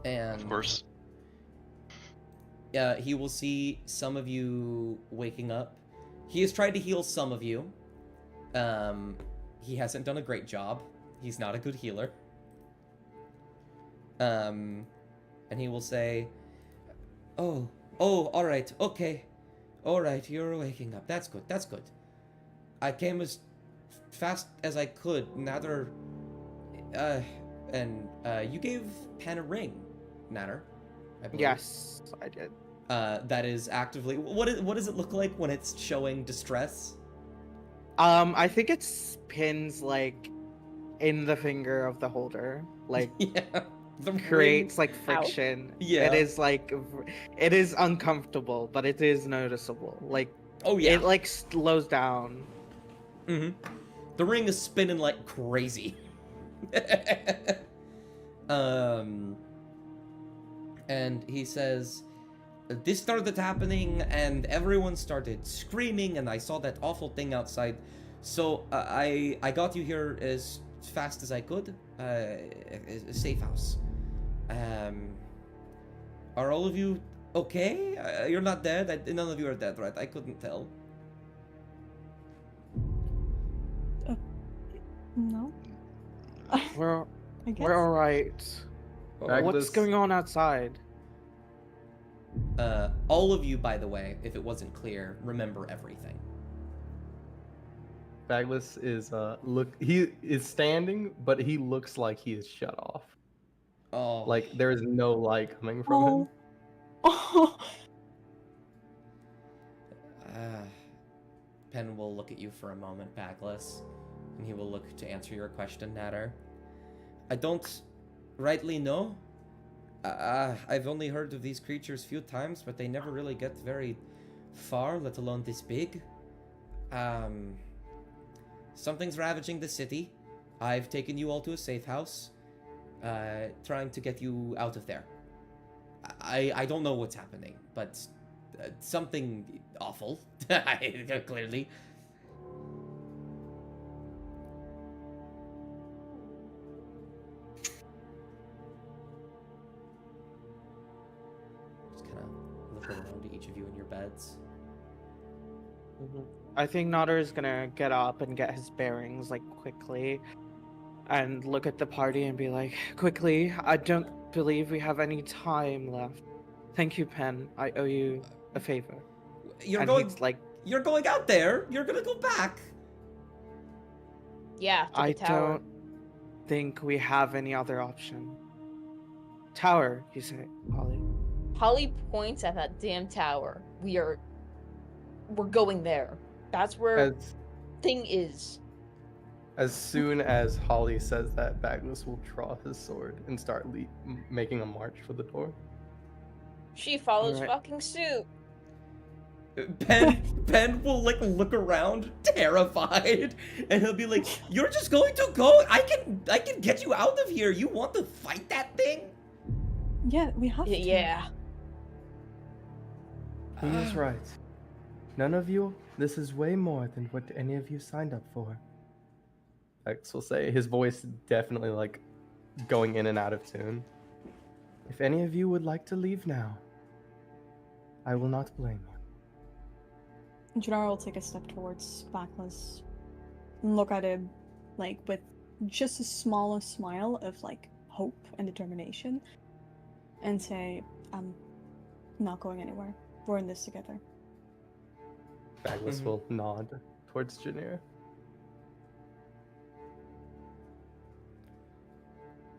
And Of course. he will see some of you waking up. He has tried to heal some of you. He hasn't done a great job. He's not a good healer. And he will say, Oh, all right, okay. All right, you're waking up. That's good, that's good. I came as fast as I could. Natter, you gave Pen a ring, Natter, I believe. Yes, I did. That is actively... What does it look like when it's showing distress? I think it's pins like in the finger of the holder, like Yeah. The creates ring. like friction. Yeah. It is like it is uncomfortable, but it is noticeable. Like Oh yeah. it like slows down. Mm-hmm. The ring is spinning like crazy. And he says, this started happening and everyone started screaming and I saw that awful thing outside. So I got you here as fast as I could. a safe house. Are all of you okay? You're not dead? None of you are dead, right? I couldn't tell. No. We're I guess. we're all right. What's Baglis- going on outside? All of you, by the way, if it wasn't clear, remember everything. Baglis is he is standing, but he looks like he is shut off. Oh. Like there is no light coming from him. Oh. Penn will look at you for a moment, Baglis, and he will look to answer your question, Natter. I don't rightly know. I've only heard of these creatures few times, but they never really get very far, let alone this big. Something's ravaging the city. I've taken you all to a safe house, trying to get you out of there. I don't know what's happening, but something awful, clearly. Just kind of look around to each of you in your beds. I think Nodder is gonna get up and get his bearings like quickly and look at the party and be like, quickly, I don't believe we have any time left. Thank you, Pen. I owe you a favor. You're And going. he's like, You're going out there. You're gonna go back. Yeah, to the I tower. don't think we have any other option. Tower, you say, Holly. Holly points at that damn tower. We're going there. That's where thing is. As soon as Holly says that, Baglis will draw his sword and start making a march for the door. She follows Alright. fucking suit. Penn will like look around terrified, and he'll be like, "You're just going to go? I can get you out of here. You want to fight that thing?" Yeah, we have to. Yeah. He is right. None of you, this is way more than what any of you signed up for. X will say, his voice definitely like going in and out of tune. If any of you would like to leave now, I will not blame you. Janara will take a step towards Backless and look at him, like, with just a smallest smile of, like, hope and determination, and say, I'm not going anywhere. We're in this together. Baglis will nod towards Janira.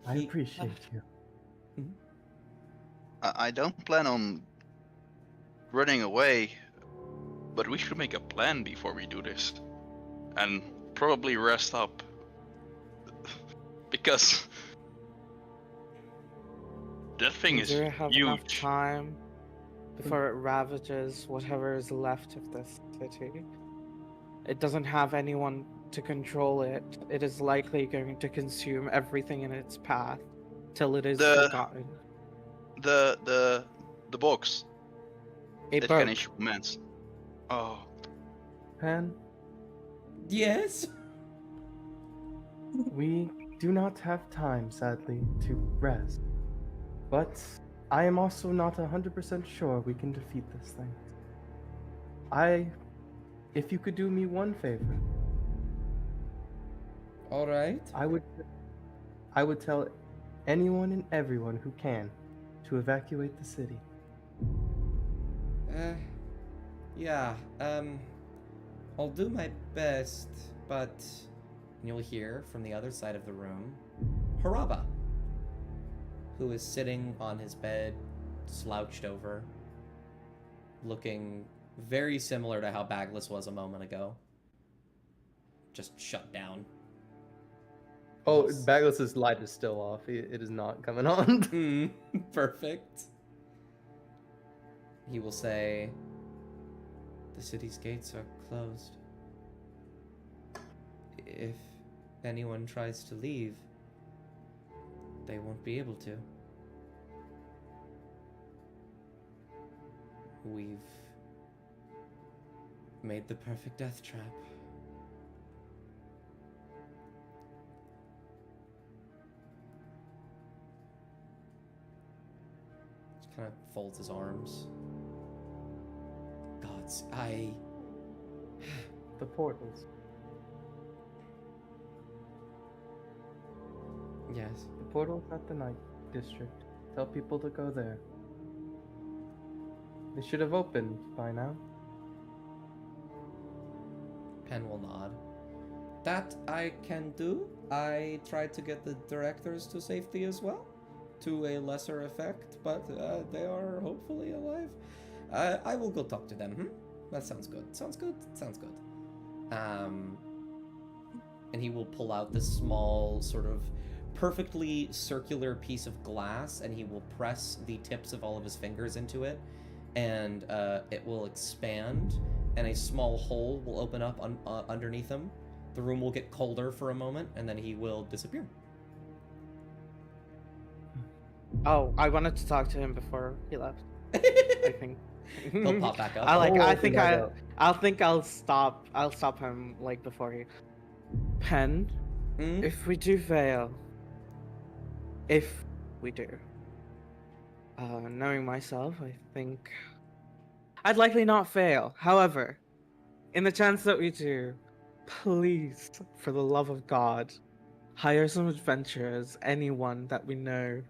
I appreciate you. I don't plan on running away, but we should make a plan before we do this. And probably rest up. Because that thing is Do we have enough huge. time before it ravages whatever is left of this city? It doesn't have anyone to control it. It is likely going to consume everything in its path till it is forgotten. The box It that can broke. issue commands. Oh, Pan, Yes. we do not have time, sadly, to rest. But I am also not 100% sure we can defeat this thing. If you could do me one favor, All right. I would tell anyone and everyone who can to evacuate the city. Yeah. I'll do my best, but you'll hear from the other side of the room, Haraba, who is sitting on his bed, slouched over, looking very similar to how Baglis was a moment ago. Just shut down. Oh, Yes. Baglis's light is still off. It is not coming on. Perfect. He will say, "The city's gates are closed. If anyone tries to leave, they won't be able to. We've made the perfect death trap." Kind of folds his arms. Gods, The portals. Yes. The portals at the Night District. Tell people to go there. They should have opened by now. Pen will nod. That I can do. I tried to get the directors to safety as well, to a lesser effect, but they are hopefully alive. I will go talk to them. That sounds good. Sounds good. Sounds good. And he will pull out this small, sort of perfectly circular piece of glass, and he will press the tips of all of his fingers into it, and it will expand, and a small hole will open up underneath him. The room will get colder for a moment, and then he will disappear. Oh, I wanted to talk to him before he left. I think He'll pop back up. I'll stop him like before he. Pen, if we do fail, if we do, knowing myself, I think I'd likely not fail. However, in the chance that we do, please, for the love of God, hire some adventurers, anyone that we know,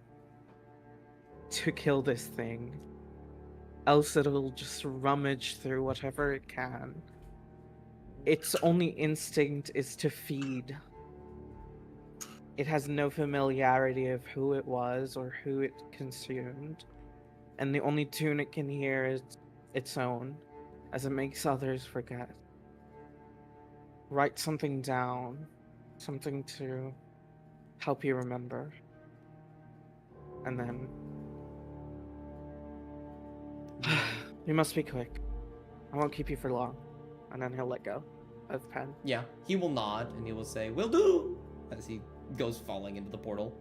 to kill this thing. Else it'll just rummage through whatever it can. Its only instinct is to feed. It has no familiarity of who it was or who it consumed. And the only tune it can hear is its own, as it makes others forget. Write something down, something to help you remember. And then... You must be quick. I won't keep you for long. And then he'll let go of Pen. Yeah, he will nod, and he will say, "Will do," as he goes falling into the portal.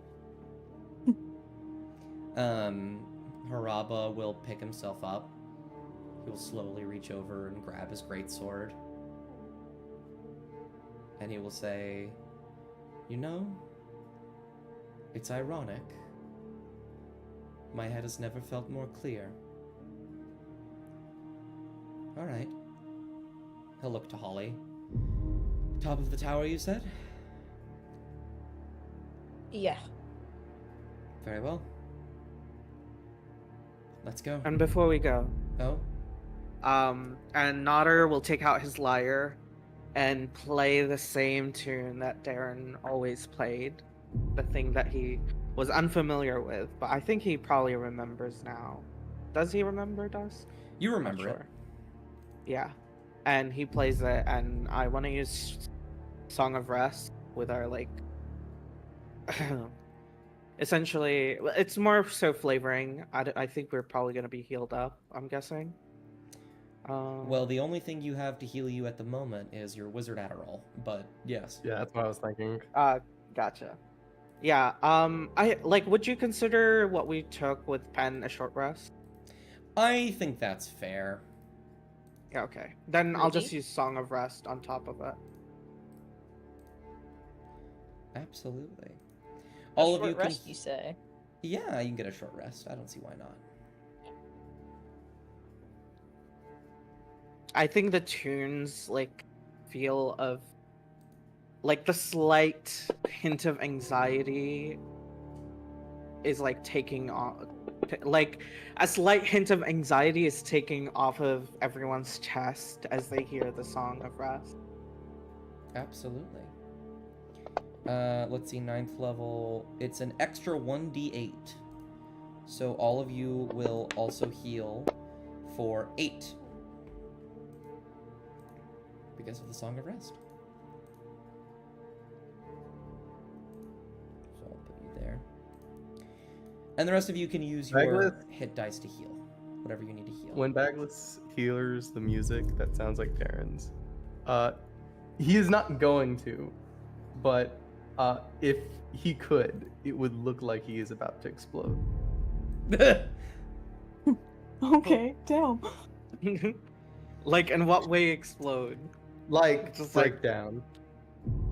Haraba will pick himself up. He will slowly reach over and grab his greatsword. And he will say, "You know, it's ironic. My head has never felt more clear." All right. He'll look to Holly. Top of the tower, you said? Yeah. Very well. Let's go. And before we go, Oh? and Nodder will take out his lyre and play the same tune that Darren always played. The thing that he was unfamiliar with, but I think he probably remembers now. Does he remember, Dust? You remember it. Yeah. And he plays it, and I want to use Song of Rest with our, like... essentially, it's more so flavoring. I think we're probably going to be healed up, I'm guessing. Well, the only thing you have to heal you at the moment is your wizard Adderall, but yes. Yeah, that's what I was thinking. Gotcha. Yeah, would you consider what we took with Pen a short rest? I think that's fair. Yeah, okay. Then I'll just Really? use Song of Rest on top of it. Absolutely. A All of short you can... rest, you say? Yeah, you can get a short rest. I don't see why not. I think the tunes, like, feel of... Like, the slight hint of anxiety is, like, taking off... Like, a slight hint of anxiety is taking off of everyone's chest as they hear the Song of Rest. Absolutely. Let's see, 9th level. It's an extra 1d8. So all of you will also heal for 8. Because of the Song of Rest. So I'll put you there. And the rest of you can use your Bagless? hit dice to heal. Whatever you need to heal. When Bagless hears the music that sounds like Darren's, he is not going to, but if he could, it would look like he is about to explode. Okay, damn. Like, in what way explode? Like, Just break like- down.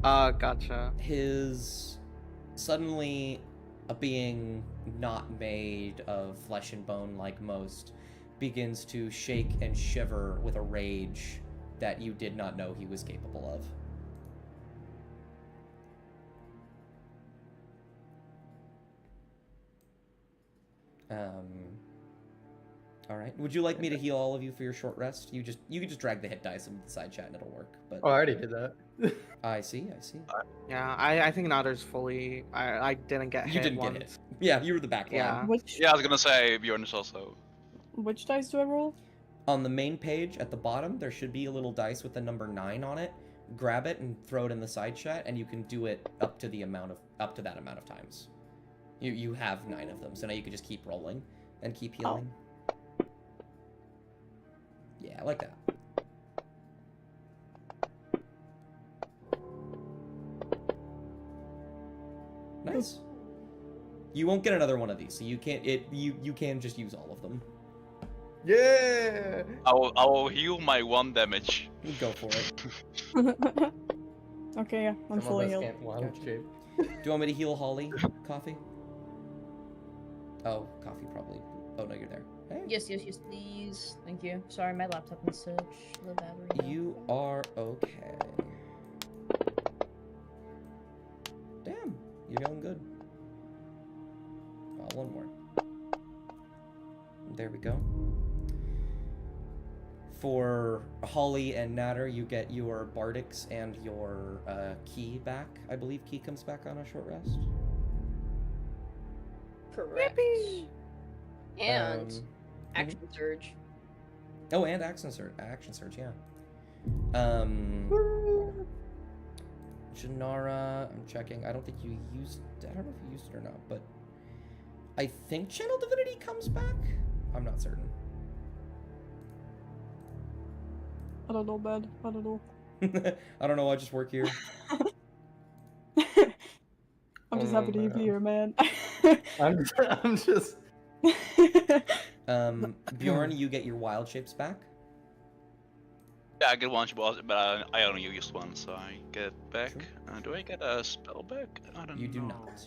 Gotcha. His suddenly a being not made of flesh and bone like most, begins to shake and shiver with a rage that you did not know he was capable of. All right. Would you like me to heal all of you for your short rest? You can just drag the hit dice into the side chat and it'll work. But Oh, I already did that. I see. Yeah, I think Nader's fully. I didn't get hit. You didn't once. get hit. Yeah, you were the back line. Yeah. Yeah, I was gonna say Bjorn is also. Which dice do I roll? On the main page at the bottom, there should be a little dice with the number 9 on it. Grab it and throw it in the side chat, and you can do it up to that amount of times. You have 9 of them, so now you can just keep rolling and keep healing. Yeah, like that. Nice. You won't get another one of these, so you can't. You can just use all of them. Yeah. I will heal my 1 damage. Go for it. Okay, yeah, I'm Some fully of us healed. can't wild Gotcha. shape. Do you want me to heal Holly? Coffee? Oh, Coffee probably. Oh no, you're there. Hey. Yes, please. Thank you. Sorry, my laptop is such low battery. now. You are okay. Damn, you're feeling good. One more. There we go. For Holly and Natter, you get your Bardics and your Key back. I believe Key comes back on a short rest. Correct. And action surge. Oh, and action surge. Action surge, yeah. Janara, I'm checking. I don't think you used. I don't know if you used it or not, but I think Channel Divinity comes back. I'm not certain. I don't know, man. I don't know. I don't know. I just work here. I'm just happy to be here, man. I'm just. Bjorn, you get your wild shapes back. Yeah, I get 1 spell, but I only used 1, so I get back. Sure. Do I get a spell back? I don't know. You do not.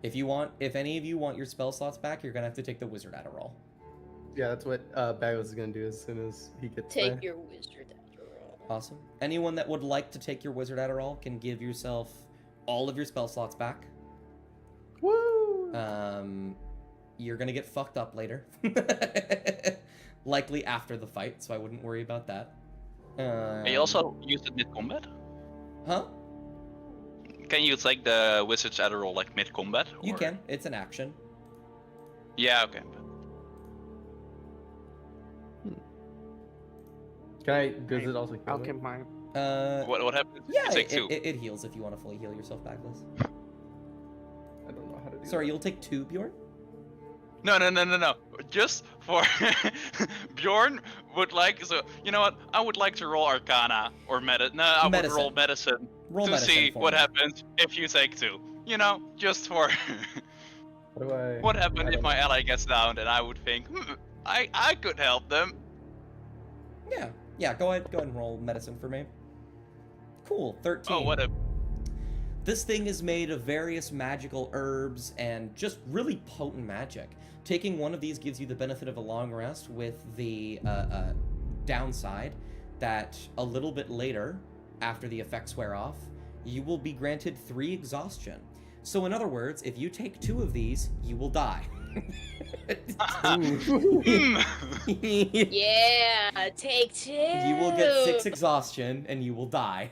If any of you want your spell slots back, you're gonna have to take the wizard Adderall. Yeah, that's what Bagos is gonna do as soon as he gets Take there. your wizard Adderall. Awesome. Anyone that would like to take your wizard Adderall can give yourself all of your spell slots back. Woo! You're gonna get fucked up later. Likely after the fight, so I wouldn't worry about that. Can you also use it mid-combat? Huh? Can you take the Wizard's Adderall like mid-combat? You or- can. It's an action. Yeah, okay. Can I? Does it also? I'll heal give it? mine. What happens if Yeah, you take 2? it heals if you want to fully heal yourself back, Liz. I don't know how to do. Sorry, that. you'll take 2, Bjorn? No. Just for Bjorn would like. So you know what? I would like to roll Arcana or medicine. No, I would roll medicine Roll to medicine see for what me. happens if you take 2. You know, just for What do I? what happens I if don't my know. ally gets down, and I would think, I could help them. Yeah, go ahead and roll medicine for me. Cool, 13. Oh, what a. This thing is made of various magical herbs and just really potent magic. Taking one of these gives you the benefit of a long rest, with the downside that a little bit later, after the effects wear off, you will be granted 3 exhaustion. So in other words, if you take 2 of these, you will die. Yeah, take 2. You will get 6 exhaustion and you will die.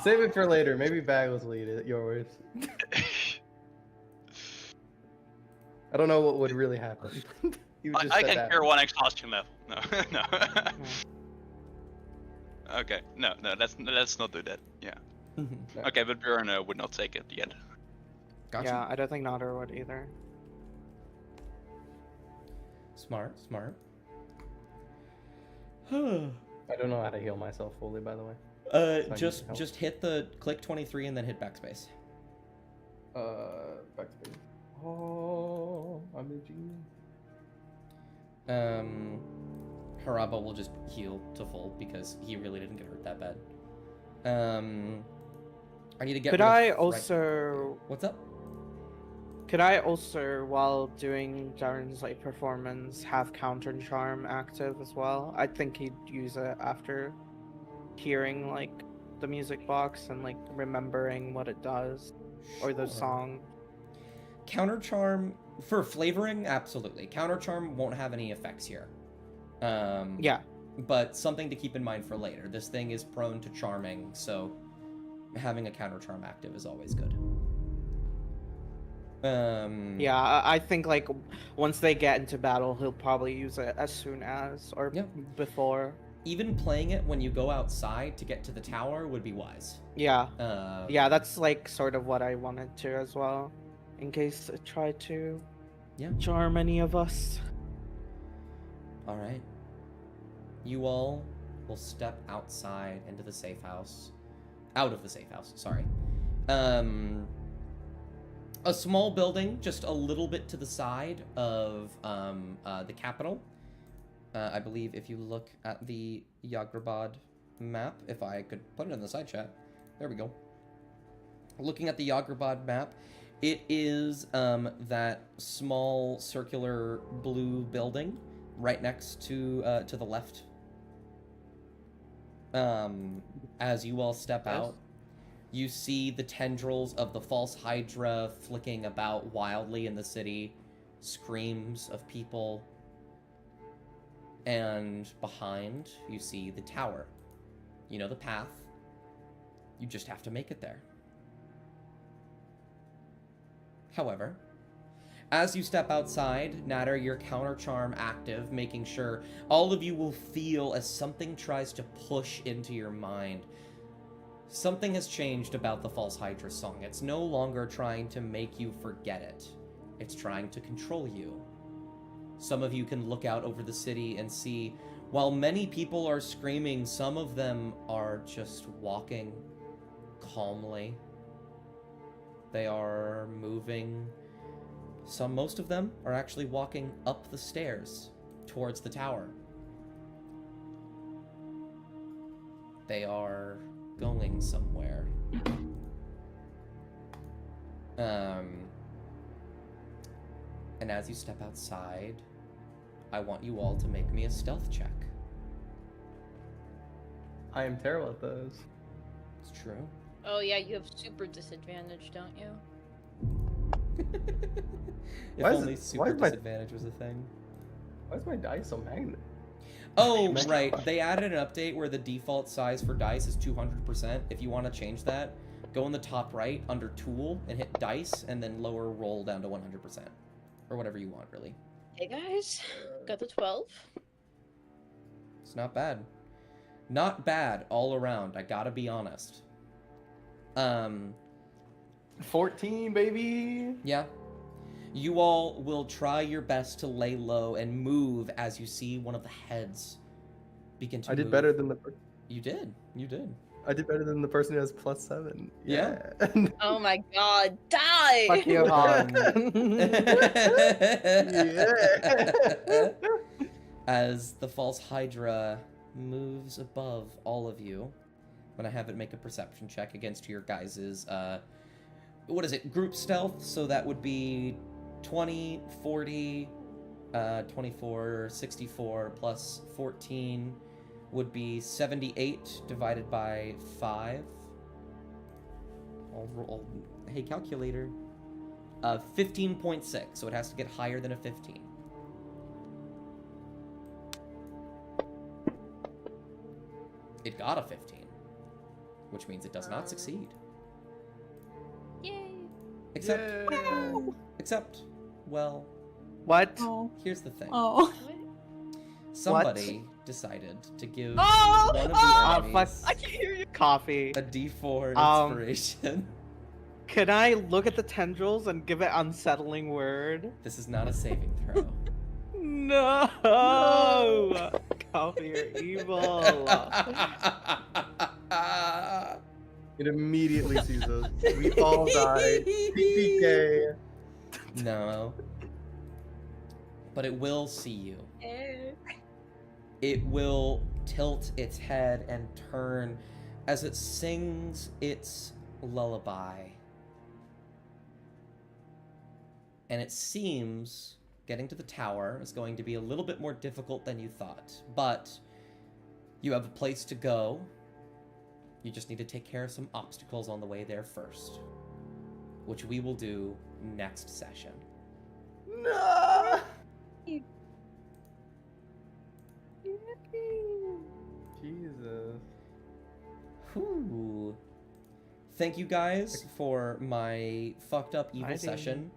Save it for later. Maybe Bagos will eat it. Yours. I don't know what would really happen. You just I said can that. cure 1 exhaustion level. No. Okay, no, let's not do that. Yeah. Okay, but Bjorn would not take it yet. Gotcha. Yeah, I don't think Nader would either. Smart. I don't know how to heal myself fully, by the way. I need Just help. hit the click 23 and then hit backspace. Backspace. Oh, I'm a genius. Haraba will just heal to full because he really didn't get hurt that bad. I need to get. Could rid of I fright- also? What's up? Could I also, while doing Darren's like performance, have counter charm active as well? I think he'd use it after hearing like the music box and like remembering what it does, or the Sure. song. Counter charm for flavoring, absolutely. Counter charm won't have any effects here. Yeah. But something to keep in mind for later. This thing is prone to charming, so having a counter charm active is always good. Yeah, I think like once they get into battle, he'll probably use it as soon as or Yep. before. Even playing it when you go outside to get to the tower would be wise. Yeah. Um, Yeah, that's like sort of what I wanted to as well, in case it tried to charm any of us. All right. You all will step outside into the safe house. Out of the safe house, sorry. A small building just a little bit to the side of the capital. I believe if you look at the Yagrabad map, if I could put it in the side chat. There we go. Looking at the Yagrabad map, it is that small circular blue building right next to the left. As you all step out, you see the tendrils of the false Hydra flicking about wildly in the city, screams of people, and behind you see the tower. You know the path. You just have to make it there. However, as you step outside, Natter, your counter charm active, making sure all of you will feel as something tries to push into your mind. Something has changed about the False Hydra song. It's no longer trying to make you forget it. It's trying to control you. Some of you can look out over the city and see, while many people are screaming, some of them are just walking calmly. They are moving. Most of them are actually walking up the stairs towards the tower. They are going somewhere. And as you step outside, I want you all to make me a stealth check. I am terrible at those. It's true. Oh yeah, you have super disadvantage, don't you? If Why is only it- super why is my- disadvantage was a thing. Why is my dice so magnet? Oh, Magnet- right. They added an update where the default size for dice is 200%. If you want to change that, go in the top right under Tool and hit Dice, and then lower Roll down to 100%. Or whatever you want, really. Hey guys, got the 12. It's not bad. Not bad all around, I gotta be honest. 14, baby. Yeah. You all will try your best to lay low and move as you see one of the heads begin to I did move. better than the. You did. You did. I did better than the person who has +7. Yeah. Oh my god, die! Fuck you, Han. Yeah. As the false Hydra moves above all of you, I'm gonna have it make a perception check against your guys's what is it, group stealth? So that would be 20, 40, 24, 64 plus 14 would be 78 divided by 5. I'll roll. Hey, calculator. 15.6, so it has to get higher than a 15. It got a 15, which means it does not succeed. Yay! Except, well, What? Oh. here's the thing. Oh. Somebody decided to give Oh! one of the Oh, enemies fuck. I can hear you. Coffee. a D4 inspiration. Can I look at the tendrils and give it unsettling word? This is not a saving throw. No! Coffee, you're evil. It immediately sees us. We all die. PK. No. But it will see you. Eh. It will tilt its head and turn as it sings its lullaby. and it seems getting to the tower is going to be a little bit more difficult than you thought. But you have a place to go. You just need to take care of some obstacles on the way there first, which we will do next session. No! Jesus. Whew. Thank you guys for my fucked up evil Fighting. session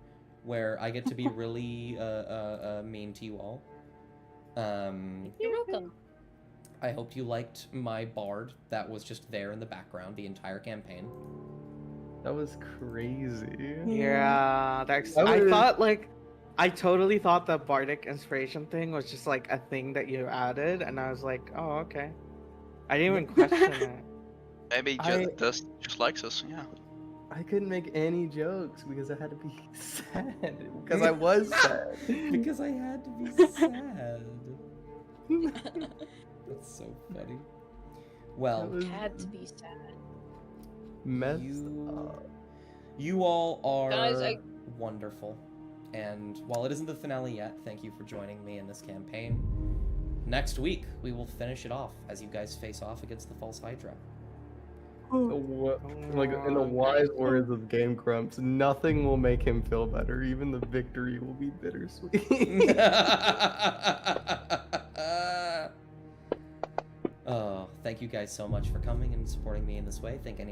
where I get to be really mean to you all. You're welcome. I hope you liked my bard that was just there in the background the entire campaign. That was crazy. Yeah, I totally thought the bardic inspiration thing was just like a thing that you added, and I was like, oh, okay. I didn't even question it. Maybe just likes us, yeah. I couldn't make any jokes because I had to be sad. Because I was sad. Because I had to be sad. That's so funny. Well, Had to be sad. Messed up. you all are Guys, wonderful. And while it isn't the finale yet, thank you for joining me in this campaign. Next week, we will finish it off as you guys face off against the False Hydra. Like in the wise words of Game Grumps, nothing will make him feel better. Even the victory will be bittersweet. Oh, thank you guys so much for coming and supporting me in this way. Thank anyone